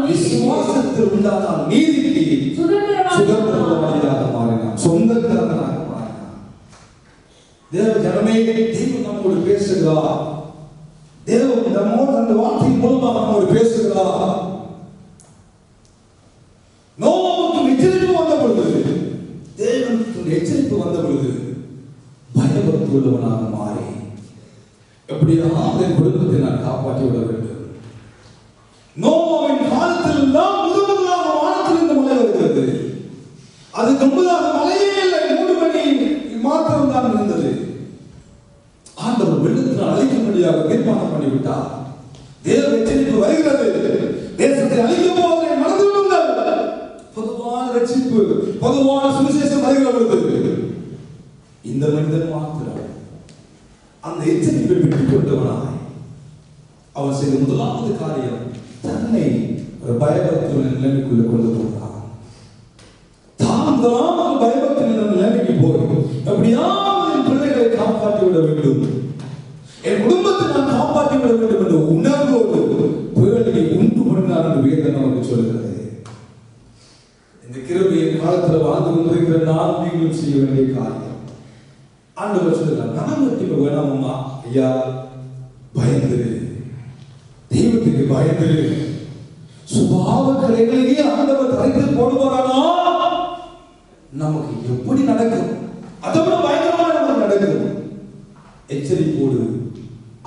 விசுவாசத்தில் உண்டான நீதிக்கு சுதந்திரவாதியாக மாறினான், சொந்தக்காரனாக மாறினான். தேவ ஜனமே, தெய்வம் நம்மோடு பேசுகிறார். தேவன் நம்மோடு அந்த வார்த்தையின் மூலமாக நம்மோடு பேசுகிறார். எச்சரிப்பு வந்த பொழுது, தேவன் எச்சரிப்பு வந்த பொழுது பயபக்தி உள்ளவனாக மாறி எப்படியாவது என் குடும்பத்தை நான் காப்பாற்றி விட வேண்டும். நோவாவின் காலத்தில் எல்லாம் முதலாக வானத்திலிருந்து மழை வருகிறது. அதுக்கு முன்பதாக மழையே இல்லை, 3 மணி மாத்திரம் தான் இருந்தது. ஆண்டவர் வெள்ளத்தினால் அழிக்கும்படியாக தீர்மானம் பண்ணிவிட்டார். தேவ எச்சரிப்பு வருகிறது, தேசத்தை அழிக்கும் போவதை மறந்து விடுங்கள். பொதுவான ரட்சிப்பு, பொதுவான சுவிசேஷம் வருகிற பொழுது இந்த மனிதன் மாத்திரம் அந்த எச்சரிப்பை விட்டுக் கொண்டவனாய் அவன் செய்த முதலாவது காரியம் தன்னை ஒரு பயபக்தியுள்ள நிலைமைக்குள்ள கொண்டு போகிறான். தான் முதலாவது பயபக்தியுள்ள நிலைமைக்கு போய் எப்படியாவது என் பிள்ளைகளை காப்பாற்றி விட வேண்டும், என் குடும்பத்தை நான் காப்பாற்றி விட வேண்டும் என்ற உணர்வோடு பிள்ளைகளை உண்டு பண்ணினார் என்று வேதம் நமக்கு சொல்கிறது. இந்த கிருபையின் காலத்தில் வாழ்ந்து கொண்டிருக்கிற நான் நீங்களும் செய்ய வேண்டிய காரியம், ஆண்டவர் சொல்லுகிறார், நான் மட்டும் வேணாமம்மா ஐயா, பயந்துரு, தெய்வத்துக்கு பயந்துரு. சுபாவ கலைகளையே ஆண்டவர் தலையில் போடுவாரானா நமக்கு எப்படி நடக்கும்? அதை விட பயங்கரமாக நமக்கு நடக்கும். எச்சரிப்போடு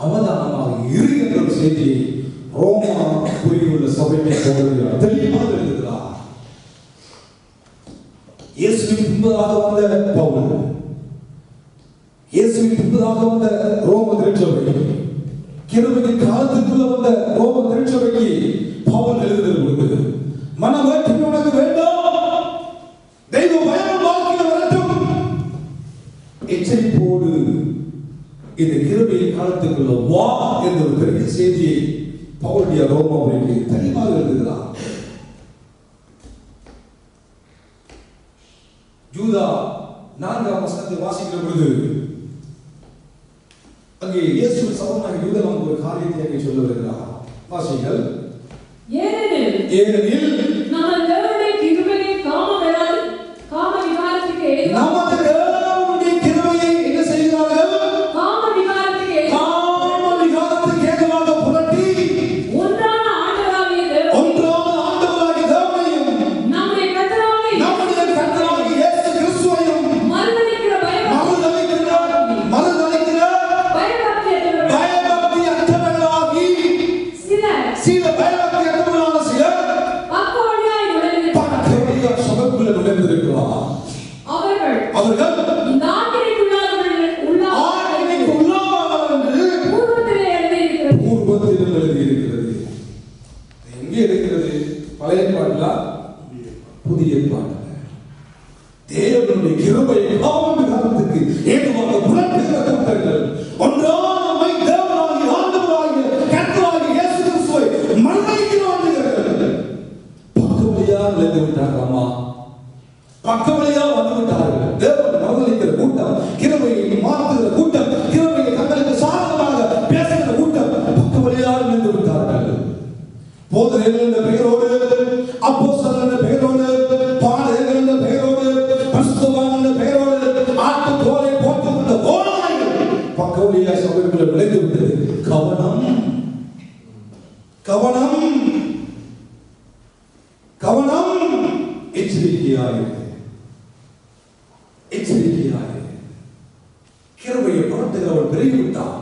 அவதானமாக இரு என்ற ஒரு செய்தியை ரோமா புரியுள்ள சபையை போடுகிறார், தெளிவாக எழுதுகிறார். இயேசுவின் பின்பதாக வந்த பவுல், இயேசுவின் பின்பதாக வந்த ரோம திருச்சபை, கிருபையின் காலத்துக்குள்ள வந்த ரோம திருச்சபைக்கு பவுல் எழுதுகிறது, மனவேற்றுமை உனக்கு வேண்டாம், தெய்வ பயம் வாழ்க்கையில் வரட்டும். எச்சரிப்போடு இந்த கிருபையின் காலத்துக்குள்ள வா என்ற ஒரு பெரிய செய்தியை பவுலுடைய ரோமாவுக்கு தெளிவாக எழுதுகிறார். யூதா 4ஆம் வசனத்தை வாசிக்கிற பொழுது அங்கே இயேசுவின் சமமாக யூதா நமக்கு ஒரு காரியத்தை அங்கே சொல்ல வருகிறார். வாசிங்கள். ஏனெனில் நம்ம தேவனுடைய கிருபையை காம விகாரத்துக்கு தேவனுடைய கிருபையை என்ன செய்கிறார்கள்? காம விகாரத்துக்கு ஏதுவாக புரட்டி ஒன்றான ஆண்டவராகிய தேவனையும் நம்முடைய கர்த்தராகிய இயேசு கிறிஸ்துவையும் மறுதலிக்கிற பயபக்தி அற்றவர்களாகி சில பயபக்தி அற்றவர்களான சிலர் பக்கவழியாக சபைக்குள்ள நுழைந்திருக்கிறார். அவர்கள் இந்த ஆக்கினைக்குள்ளார்கள் என்று பூர்வத்தில் எழுதியிருக்கிறது. எங்கே இருக்கிறது? பழைய ஏற்பாட்டிலா புதிய ஏற்பாட்டில்? தேவனுடைய கிருபையை காம விகாரத்துக்கு ஏதுவாக புரட்டுகிற கூட்டங்கள் ஒன்றாமை தேவனாகிய ஆண்டவராகிய கர்த்தராகிய இயேசு கிறிஸ்துவை மறுதலிக்கிறார்கள். பக்கவழியாக நுழைந்து விட்டார்கள். அம்மா பக்கவழியாக வந்து விட்டார்கள். தேவனை மறுதலிக்கிற கூட்டம், கிருபையை மாற்றுகிற கூட்டம், கிருபையை தங்களுக்கு சாதகமாக பேசுகிற கூட்டம் பக்கவழியாக நுழைந்து விட்டார்கள். போதகர்கள் என்ற பெயரோடு, அப்போஸ்தலர்கள் என்ற பெயரோடு, பாடகர்கள் என்ற பெயரோடு, பரிசுத்தவான்கள் என்ற பெயரோடு ஆட்டு தோலை போட்டுக் கொண்ட ஓநாய்கள் பக்கவழியாக சபைக்குள்ள நுழைந்து விட்டது. கவனம், கவனம், கவனம், எச்சரிக்கையாயிரு, எச்சரிக்கையாயிரு. கிருபையை புரட்டுகிறவன் பெருகிவிட்டான்,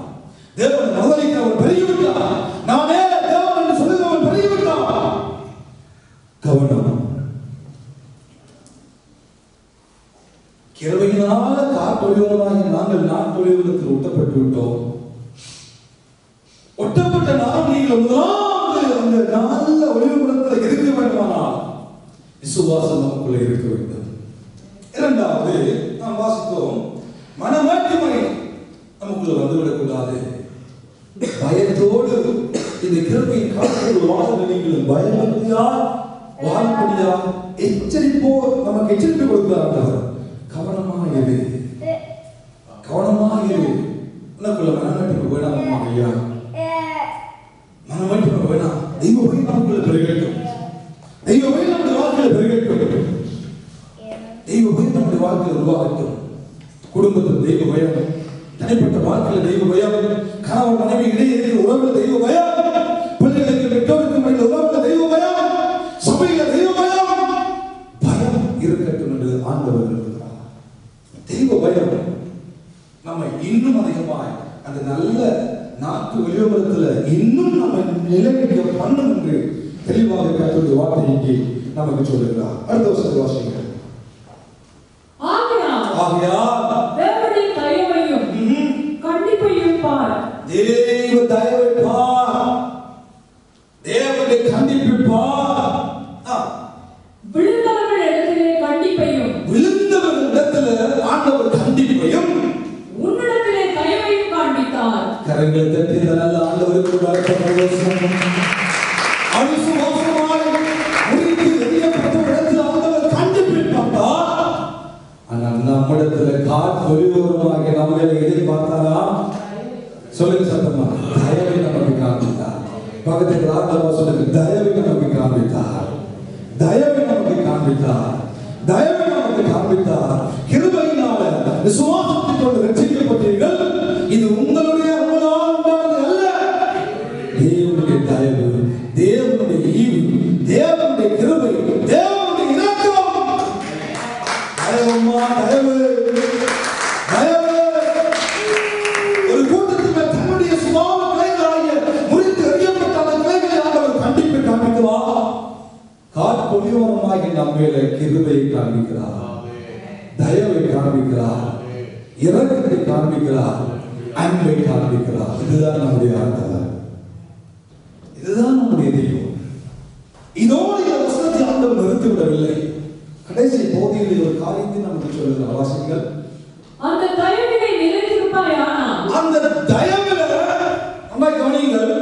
தேவனை மறுதலிக்கிறவன் பெருகிவிட்டான், நானே தேவன் என்று சொல்லுகிறவன் பெருகிவிட்டான். கவனம். கிருபையினால காட்டொழிவர்களாகிய நாங்கள் நாட்டொழிவகத்தில் ஒட்டப்பட்டு விட்டோம். ஒட்டப்பட்ட நாம் நீங்கள் முதலாவது அந்த நல்ல ஒளிவுபடத்தில் இருக்க வேண்டுமானால் விசுவாசம் நமக்குள்ள இருக்க வேண்டும். இரண்டாவது நாம் வாசித்தோம், மனவேற்றுமை நமக்குள்ள வந்துவிடக்கூடாது. பயத்தோடு இந்த கிருபையின் காலத்தில் வாழ்ந்த நீங்கள் பயபக்தியால் வாழ்படியா எச்சரிப்போ நமக்கு எச்சரிப்பு கொடுக்கிறார்கள். கவனமாக இரு, கவனமாக இரு. உனக்குள்ள மனவேற்றுமை வேணாமா ஐயா? மனவேற்றுமை வேணாம். தெய்வ பயம் நமக்குள்ள பெருகட்டும், தெய்வ பயம் நம்முடைய வாழ்க்கையில் பெருகட்டும், தெய்வ பயம் நம்முடைய வாழ்க்கையில் உருவாகட்டும். குடும்பத்தில் தெய்வ பயம், தனிப்பட்ட வாழ்க்கையில் தெய்வ பயம், கணவன் மனைவி இடையே உறவுல தெய்வ பயம், பிள்ளைகளுக்கு பெற்றோருக்கு உறவுல தெய்வ பயம், சபையில தெய்வ பயம். பயம் அந்த நல்ல நாட்டு வெளியுறவுல இன்னும் நம்ம நிலைநிற்க பண்ணும் என்று தெளிவாக கர்த்தருடைய வார்த்தைக்கு நமக்கு சொல்லுகிறார். அடுத்த வசனத்தை வாசிங்க. ஆகையால் தேவனுடைய தயவையும் கண்டிப்பையும் பார். தேவ தயவை பார், தேவனுடைய கண்டிப்பை பார். விழுந்தவர்கள் இடத்திலே கண்டிப்பையும், விழுந்தவர்கள் இடத்திலே ஆண்டவர் கண்டிப்பையும், உன்னிடத்திலே தயவையும் காண்பித்தார். கரங்களை தட்டி நல்ல ஆண்டவருக்கு வாழ்த்துக்கள். அவிசுவாசமாய் முறித்து எறியப்பட்ட இடத்தில் ஆண்டவர் கண்டிப்பை பார்த்தார். ஆனால் நம்மிடத்துல ஒளிவரமாக நம்மளை எதிர்பார்த்தாரா? சொல்லுங்க சத்தமா. தயவை நமக்கு காண்பித்தார். பக்கத்தில் ராஜாவா சொல்லுங்க, தயவை நமக்கு காண்பித்தார், தயவை நமக்கு காண்பித்தார், தயவை நமக்கு காண்பித்தார். கிருபையினால விசுவாசத்தைக் கொண்டு ரட்சிக்கப்பட்டீர்கள். இது உங்களுடைய உங்களால் உண்டானது அல்ல. தேவனுடைய தயவு, தேவனுடைய ஈவு, தேவனுடைய கிருபை, தேவனுடைய இரக்கம். தயவம்மா, தயவு, தயவு. ஒரு கூட்டத்துக்கு தன்னுடைய சுபாவ கிளைகளாகிய முறித்து எறியப்பட்ட அந்த கிளைகளை ஆண்டவர் கண்டிப்பை காண்பிக்கிறார். காற்பொழியோரமாகி நம்மேல கிருபையை காண்பிக்கிறார், தயவை காண்பிக்கிறார், இரக்கத்தை காண்பிக்கிறார், அன்பை காண்பிக்கிறார். இதுதான் நம்முடைய ஆண்டவர், இதுதான் நம்முடைய தெய்வம். இதோடு இந்த வசனத்தை ஆண்டவர் நிறுத்திவிடவில்லை. கடைசி பகுதியில் ஒரு காரியத்தை நமக்கு சொல்லுகிறார். வாசிங்கள். அந்த தயவிலே நிலைத்திருப்பாயானால், அந்த தயவில நம்ம கவனிங்கள்,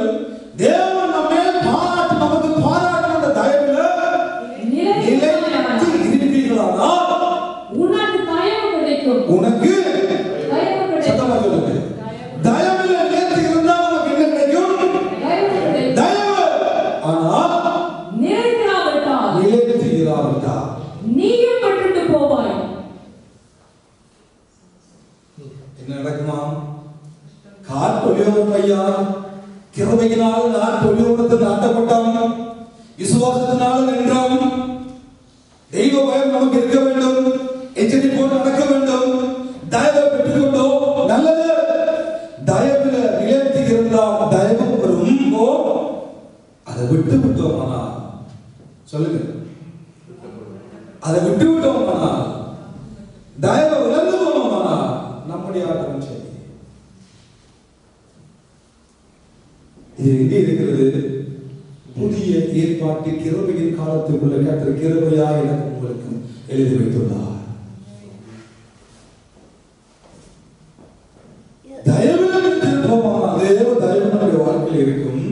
தேவன் நம்மை பாராட்டு, நமக்கு பாராட்டு அந்த தயவில நிலைத்து இருப்பீர்களானால் உனக்கு தயவு கிடைக்கும். உனக்கு தயவு கிடைக்கும். சத்தமா சொல்லுங்க. தயவில நிலைத்து இருந்தால் நமக்கு என்ன கிடைக்கும்? தயவு கிடைக்கும். தயவு. ஆனால் நிலைத்து இராவிட்டால் நீயும் விட்டுட்டு போவாய். என்ன நடக்குமா? காற்பொழியோரம் ஐயா, கிருபையினால் நான் பொழியோரத்தில் நாட்டப்பட்டவன், விசுவாசத்தினால் நின்றோம். தெய்வ பயம் நமக்கு இருக்க வேண்டும், எச்சரிப்போடு நடக்க வேண்டும், தயவை பெற்றுக் கொண்டோம். நல்லது. தயவுல நிலைத்து இருந்தால் தயவு வரும். அதை விட்டு விட்டோமானா, சொல்லுங்க, அதை விட்டு விட்டோமானா, தயவை இழந்து போனோமானா நம்முடைய ஆட்டம் சரி. இது எங்கே இருக்கிறது? புதிய ஏற்பாட்டு கிருபையின் காலத்துக்குள்ள கர்த்தர் கிருபையா எனக்கு உங்களுக்கு எழுதி வைத்துள்ளார். தயவுடன் திருப்பமான தேவ தயவு நம்முடைய வாழ்க்கையில் இருக்கும்.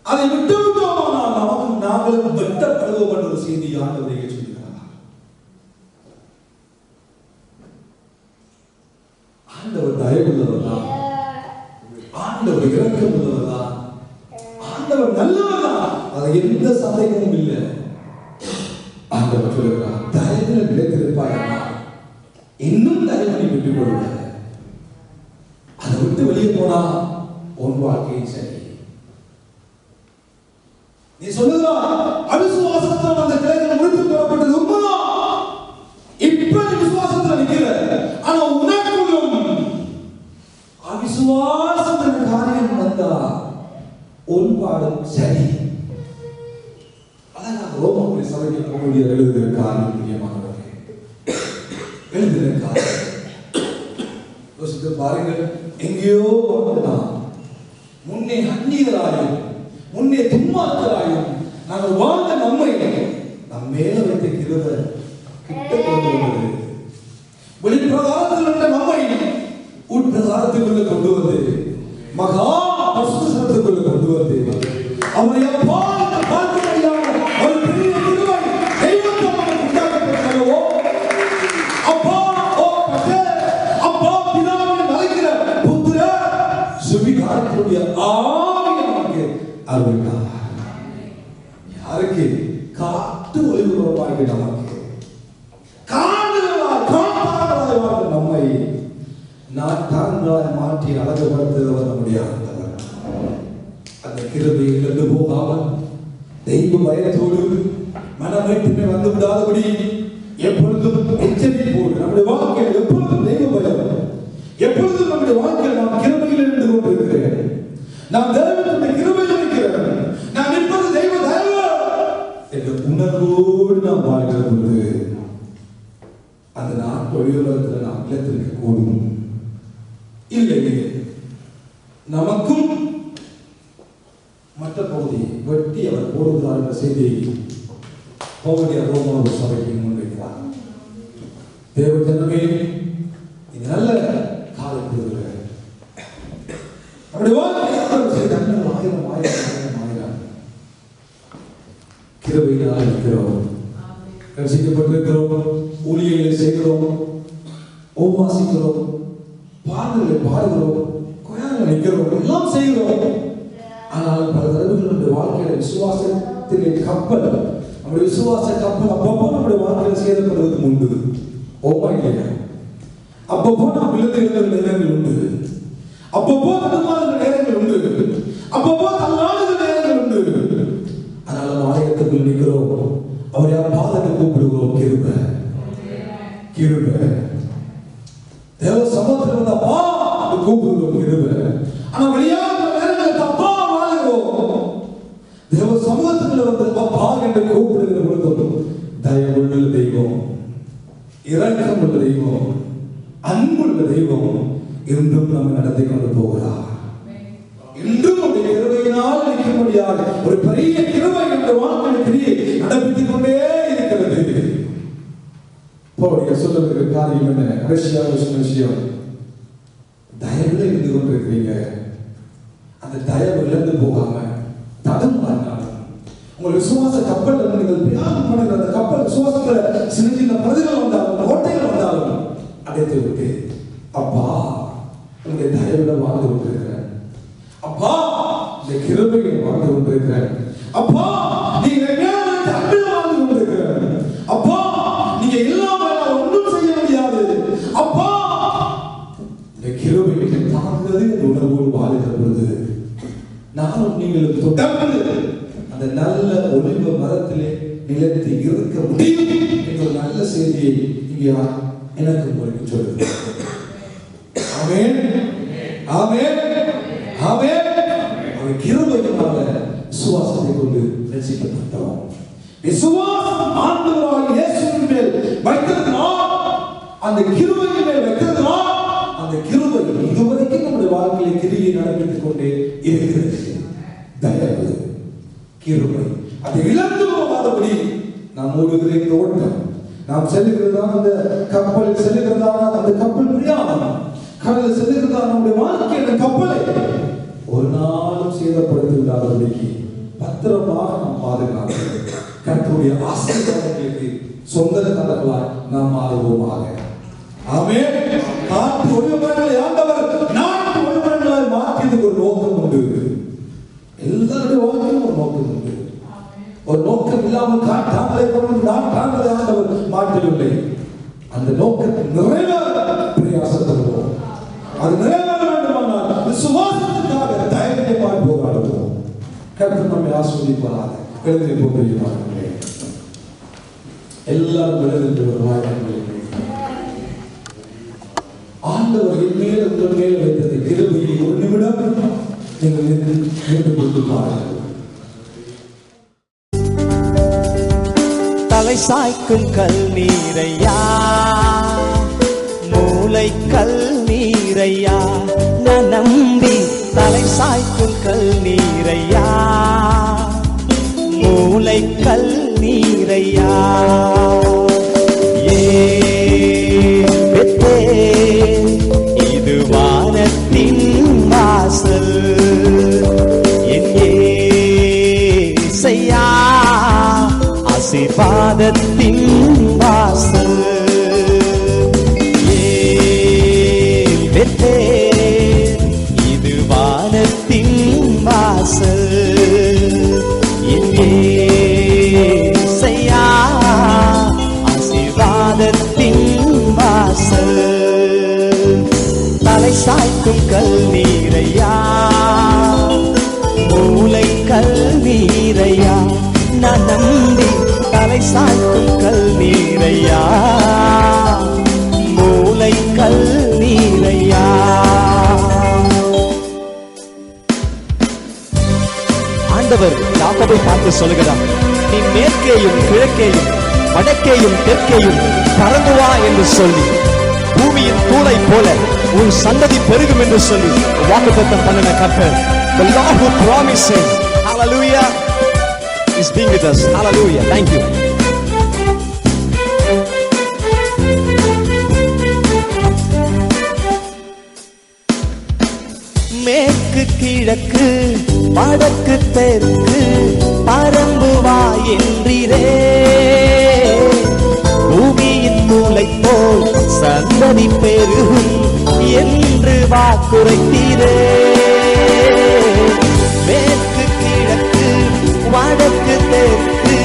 அதை விட்டு விட்டோமானால் நமக்கு நாங்களும் வெட்டப்படுவோம் என்ற ஒரு செய்தி ஆண்டவரை சொல்கிறார். ஆண்டவர் தயவுள்ளவர் தான், ஆண்டவர் இரக்கம் உள்ளவர் தான், ஆண்டவர் நல்லவர் தான். அது எந்த சந்தேகமும் இல்லை. ஆண்டவர் சொல்கிறார், தயவில் நிலைத்திருப்பாயா, இன்னும் தயவனை விட்டுக் கொள்ளுங்க. அதை விட்டு வெளியே போனா உன் வாழ்க்கையும் சரி. நீ சொல்லுதா அவிசுவாசத்தால் அந்த கிளைகள் முறித்து போடப்பட்டது உண்மைதான். இப்ப நீ விசுவாசத்துல நிக்கிற, ஆனா உனக்குள்ளும் அவிசுவாசம் என்ற காரியம் வந்தா உன் பாடும் சரி. அதான் ரோமபுரி சபைக்கு போகக்கூடிய எழுதுகிற காரியம் முக்கியமானவர்கள் எழுதுகிற காரியம் யோசித்து பாருங்கள். எங்கேயோ போகலாம், முன்னே அந்நியராயும் முன்னே துன்மார்களாயும் நாங்கள் வாழ்ந்த நம்மை நம் மேல வைத்த கிருபை கிட்ட கொண்டு வந்தது. வெளிப்பிரகாரத்தில் இருந்த நம்மை உட்பிரகாரத்துக்குள்ள கொண்டு வந்து மகா பரிசுத்தத்துக்குள்ள கொண்டு வந்து அவரை அப்பா என்று பார்க்க முடியாத ஒரு பெரிய கிருபை தெய்வத்தை நமக்கு உண்டாக்கப்பட்டதோ. அப்பா ஓ பட்டே, அப்பா பிதாவை அழைக்கிற புத்திர சுவிகாரத்துடைய ஆவியை நமக்கு அருள்கிறார். யாருக்கு? காட்டு ஒளிபுறமாகி நமக்கு காண்பார்களாய் வாழ்ந்த நம்மை நாட்டார்களாய் மாற்றி அழகுபடுத்துகிறவர் நம்முடைய ஆண்டவர். அந்த கிருபையை இழந்து போகாமல் தெய்வ பயத்தோடு மனமேட்டுமே வந்து விடாதபடி எப்பொழுதும் எச்சரிப்போடு நம்முடைய வாழ்க்கையில் எப்பொழுதும் தெய்வ பயம், எப்பொழுதும் நம்முடைய வாழ்க்கையில் நான் கிருபையில் இருந்து கொண்டிருக்கிறேன், நான் தேவனுடைய கிருபையில் இருக்கிறேன், நான் நிற்பது தெய்வ தயவு என்ற உணர்வோடு நாம் வாழ்கிற பொழுது அந்த நான் தொழிலுலகத்தில் நாம் இல்லத்திற்கு கூடும். இல்லை, நமக்கும் மற்ற பகுதியை வெட்டி அவர் போடுகிறார் என்ற செய்தியை பவுலிய ரோமாபுர சபைக்கு முன்வைக்கிறார். தேவ ஜனமே, இது நல்ல காலத்தில் அப்படி ஆயிரம் ஆயிரம் ஆயிரம் ஆயிரம் கிருபையினால் இருக்கிறோம், ரசிக்கப்பட்டிருக்கிறோம், ஊழியர்களை செய்கிறோம், உபவாசிக்கிறோம், பாடல்களை பாடுகிறோம், கொயங்களை நிற்கிறோம், எல்லாம் செய்கிறோம். ஆனால் பல தடவைகள் நம்முடைய வாழ்க்கையில விசுவாசத்திலே கப்பல், நம்முடைய விசுவாச கப்பல் அப்பப்போ நம்முடைய வாழ்க்கையில் சேதப்படுவது உண்டு. ஓமா இல்லையா? அப்பப்போ நாம் விழுந்துகிற நேரங்கள் உண்டு, அப்பப்போ தடுமாறுகிற நேரங்கள் உண்டு, அப்பப்போ தள்ளாடுகிற நேரங்கள் உண்டு. ஆனால் நம்ம ஆலயத்துக்குள் நிற்கிறோம், அவரை பாதத்தை கூப்பிடுகிறோம். கிருபை, கிருபை. தேவ சமூகத்தில் வந்த அப்பா கூப்பிடுகிறோம். கிருபை. ஆனா வெளியாக நேரங்கள் தப்பா வாழ்கிறோம். தேவ சமூகத்தில் வந்து அப்பா என்று கூப்பிடுகிற பொழுது தயவுள்ள தெய்வம், இரக்கம் உள்ள தெய்வம், அன்புள்ள தெய்வம் இன்றும் நம்ம நடத்தி கொண்டு போகிறார். இன்றும் உடைய கிருபையினால் நிற்க முடியாது ஒரு பெரிய கிருபை என்ற வாழ்க்கையை நடப்பித்துக் கொண்டே இருக்கிறது. சொல்லுகிற காரியம் என்ன? ரஷ்யாவில் சொன்ன விஷயம், தயவுல இருந்து கொண்டிருக்கிறீங்க. அந்த தயவு இழந்து போகாம தடுமாறினாலும் உங்கள் விசுவாச கப்பல் நீங்கள் பிரயாணம் பண்ணுகிற அந்த கப்பல் விசுவாசத்துல சின்ன சின்ன பிரதிகள் வந்தாலும் கோட்டைகள் வந்தாலும் அடைத்து விட்டு அப்பா உங்களுடைய தயவுல வாழ்ந்து கொண்டிருக்கிறேன், அப்பா இந்த கிருபையை வாழ்ந்து கொண்டிருக்கிறேன், அப்பா நீங்க அன்பில் வாழ்ந்து கொண்டிருக்கிறேன், அப்பா நீங்க இல்லாம ஒன்றும் செய்ய முடியாது, அப்பா இந்த கிருபையை தாங்குவது என்ற உணர்வோடு வாழ்கிற பொழுது நானும் நீங்களும் தொடர்ந்து அந்த நல்ல ஒளிவ மரத்திலே நிலைத்து இருக்க முடியும் என்ற ஒரு நல்ல செய்தியை இங்கே எனக்கு உங்களுக்கு சொல்லுங்கள். ஆமென், ஆமென், ஆமென். அவர் கிருபையினால விசுவாசத்தை கொண்டு ரட்சிக்கப்பட்டோம். விசுவாசம் ஆண்டவராகிய இயேசுவின் மேல் வைத்ததினால், அந்த கிருபையின் மேல் வைத்ததினால், அந்த கிருபை இதுவரைக்கும் நம்முடைய வாழ்க்கையை கிரியை நடப்பித்துக் கொண்டே இருக்கிறது. தயவு, கிருபை அதை இழந்து போகாதபடி நாம் ஓடுகிற இந்த ஓட்டம், நாம் செல்லுகிறதான அந்த கப்பலில் செல்லுகிறதான அந்த கப்பல் பிரயாணம், கடலில் செல்லுகிறதான நம்முடைய வாழ்க்கை அந்த கப்பலை ஒரு நாளும் சேதப்படுத்தி விடாதபடிக்கு பத்திரமாக நாம் பாதுகாத்து கர்த்தருடைய ஆசீர்வாதங்களுக்கு சொந்தக்காரர்களாய் நாம் மாறுவோமாக. ஆமென். காற்று ஒளிமரங்களை ஆண்டவர் நாட்டு ஒளிமரங்களாய் மாற்றியதுக்கு ஒரு நோக்கம் உண்டு. எல்லாருடைய வாழ்க்கையும் ஒரு நோக்கம் உண்டு. ஒரு நோக்கம் இல்லாமல் காற்றாங்களை கொண்டு நாட்டாங்களை ஆண்டவர் மாற்றவில்லை. அந்த நோக்கத்தை நிறைவேற பிரயாசப்படுவோம். அது நிறைவேற வேண்டுமானால் விசுவாசத்துக்காக தைரியமாய் போராடுவோம். கர்த்தர் நம்மை ஆசீர்வதிப்பாராக. எழுதி போகிறீர்களே எல்லாரும் எழுதி வருவார்கள். ஆண்டவர் என் மேல் உங்கள் மேல் வைத்தது கிருபையை ஒரு நிமிடம் நீங்கள் மீண்டும் கொண்டு பாருங்கள். தலை சாய்க்கும் கல் நீரையா, மூளை கல் நீரையா, நான் நம்பி தலை சாய்க்கும் கல் நீரையா, மூளை கல் நீரையா. இது வானத்தின் வாசல், என் இயேசையா, ஆசீர்வாதத்தின் வாசல். இது வானத்தின் வாசல், என் இயேசையா, ஆசீர்வாதத்தின் வாசல். தலை சாய்க்கும் கல் நீரையா, மூளை கல் நீரையா, நான் நம்பி தலை சாய்க்கும் கல் நீரையா, மூளை கல் நீரையா. யாக்கோபை பார்த்து சொல்கிறார், நீ மேற்கேயும் கிழக்கேயும் வடக்கேயும் தெற்கேயும் பறந்து வா என்று சொல்லி, பூமியின் தூளை போல உன் சந்ததி பெருகும் என்று சொல்லி வாக்குத்தத்தம் பண்ணின கர்த்தர். The Lord who promised, hallelujah, is being with us. Hallelujah. Thank you. மேற்கு கிழக்கு வடக்கு தெற்கு பறந்து வா என்றீரே, பூமியின் மூளை போல் சந்ததி பெருகும் என்று வாக்குரைத்தீரே. மேற்கு கிழக்கு வடக்கு தெற்கு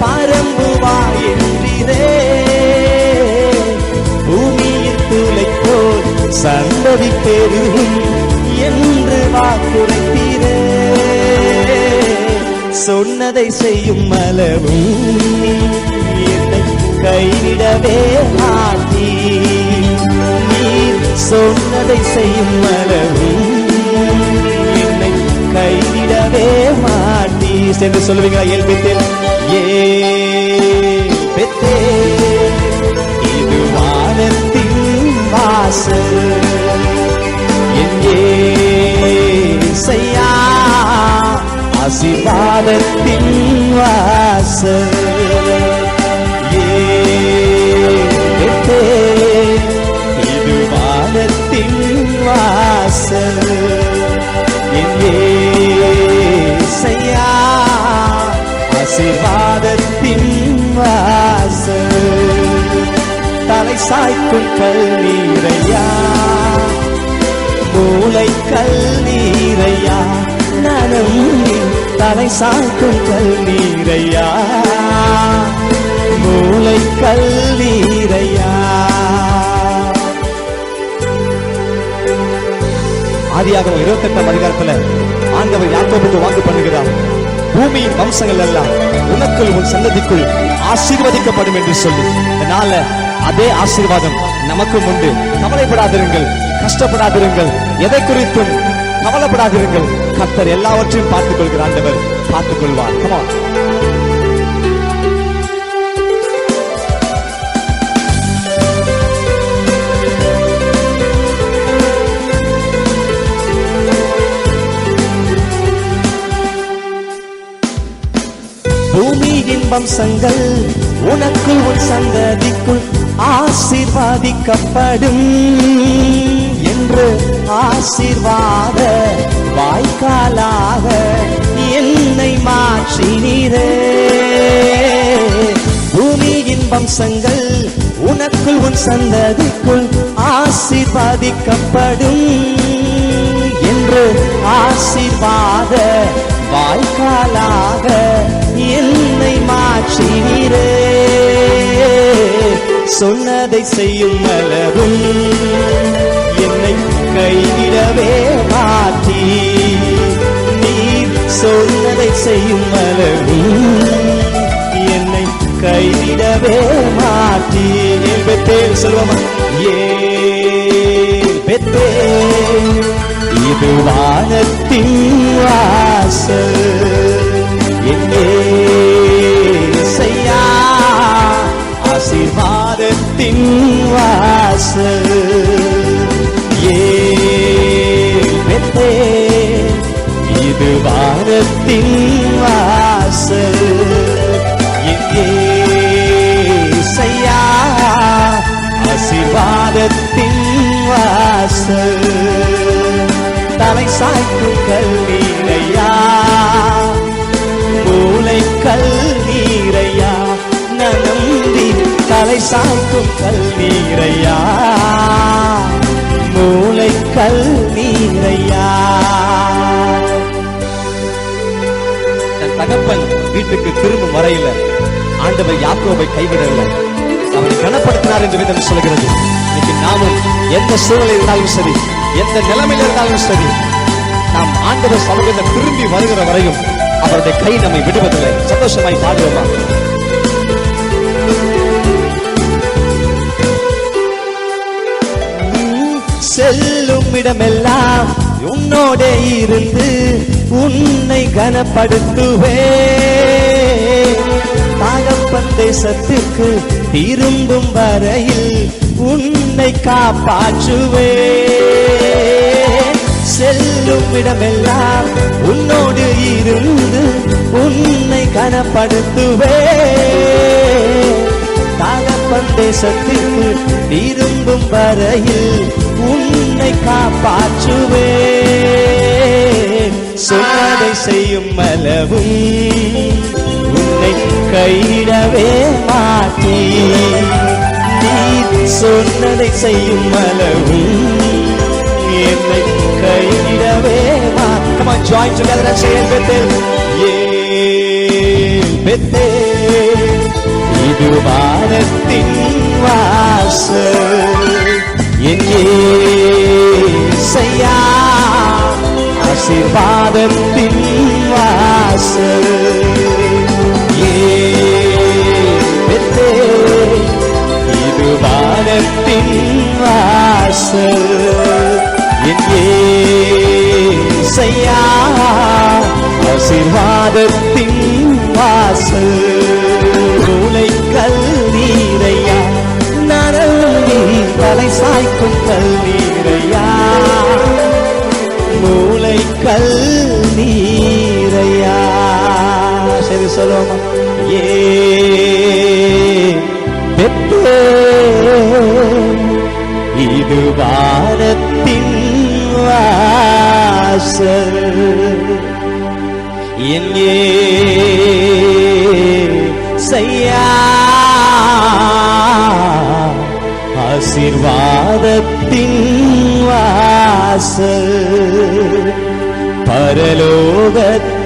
பறந்து வா என்றீரே, பூமியின் மூளை போல் சந்ததி பெருகும் என்று வாக்குரைத்தீரே. சொன்னதை செய்யும் அளவும் என்னை கைவிடவே மாட்டீ, நீர் சொன்னதை செய்யும் அளவும் என்னை கைவிடவே மாட்டீ என்று சொல்லுவீங்களா? ஏல்பெத்தேல், ஏல்பெத்தேல், இது வானத்தின் வாசல், ஆசீர்வாதத்தின் வாசல், இது வானத்தின் வாசல், ஏசையா ஆசீர்வாதத்தின் வாசல். தலை சாய்க்கும் கல்நீரையா, மூளை கல்நீரையா, நலம் தலை சாய்க்கும் கல்நீரையா, மூளை கல்நீரையா. ஆதியாகமம் 28ஆம் அதிகாரத்துல ஆண்டவர் யாக்கோபுக்கு வாக்கு பண்ணுகிறார், பூமியின் வம்சங்கள் எல்லாம் உனக்குள் உன் சந்ததிக்குள் ஆசீர்வதிக்கப்படும் என்று சொல்லி. அதனால அதே ஆசீர்வாதம் நமக்கும் உண்டு. கவலைப்படாதிருங்கள், கஷ்டப்படாதிருங்கள், எதை குறித்தும் கவலைப்படாதிருங்கள். கர்த்தர் எல்லாவற்றையும் பார்த்துக் கொள்கிற ஆண்டவர் பார்த்துக் கொள்வார். Come on. பூமியின் வம்சங்கள் உனக்குள் உன் சந்ததிக்குள் ஆசீர்வாதிக்கப்படும் என்று ஆசீர்வாத வாய்க்காலாக என்னை மாற்றினீரே. பூமியின் வம்சங்கள் உனக்குள் உன் சந்ததிக்குள் ஆசீர்வாதிக்கப்படும் என்று ஆசீர்வாத வாய்க்காலாக என்னை மாற்றினீரே. சொன்னதை செய்யும் அளவும் என்னை கைவிடவே மாட்டீ, நீர் சொன்னதை செய்யும் அளவும் என்னை கைவிடவே மாட்டீ. ஏல்பெத்தேல் சொல்லுவோமா? ஏல்பெத்தேல், இது வானத்தின் வாசல், ஏசையா ஆசீர்வாதத்தின் வாசல், ஏல்பெத்தேல், இது வானத்தின் வாசல், ஏசையா ஆசீர்வாதத்தின் வாசல். தலை சாய்க்கும் கல்நீரையா, மூளை கல்நீரையா, நம்பி தலை சாய்க்கும் கல்நீரையா, மூளை கல்நீரையா. தன் தகப்பன் வீட்டுக்கு திரும்பும் வரையில ஆண்டவர் யாக்கோபை கைவிடவில்லை, அவனை கனப்படுத்தினார் என்று வேதம் சொல்கிறது. இன்னைக்கு நாமும் எந்த சூழ்நிலை இருந்தாலும் சரி, எந்த நிலைமையில் இருந்தாலும் சரி, நாம் ஆண்டவர் சமூகத்தில் திரும்பி வருகிற வரையும் அவருடைய கை நம்மை விடுவதில்லை. சந்தோஷமாய் பாடுவோமா? செல்லும் இடமெல்லாம் உன் உன்னோடே இருந்து உன்னை கனப்படுத்துவே. தகப்பன் தேசத்துக்கு திரும்பும் வரையில் உன்னை காப்பாற்றுவே. செல்லும் இடமெல்லாம் உன்னோடு இருந்து உன்னை கனப்படுத்துவே. தகப்பன் தேசத்துக்கு திரும்பும் வரையில் உன்னை காப்பாற்றுவே. சொன்னதை செய்யும் அளவும் உன்னை கையிடவே மாட்டே. நீ சொன்னதை செய்யும் அளவும் என்னை கையிடவே மாட்டே. Come on, join together and say it with him. Bethel, இது வானத்தின் வாசல். என் இயேசையா ஆசீர்வாதத்தின் வாசல். Bethel, இது வானத்தின் வாசல். என் இயேசையா ஆசீர்வாதத்தின் வாசல். மூளைக்கல் நீரையா நரம்பி தலை சாய்க்கும் கல்லீரையா. மூளைக்கல் நீரையா. சரி சொல்லுவோமா? இது வானத்தின் வாசல். என் இயேசையா ஆசீர்வாதத்தின் வாசல். பரலோகத்தின்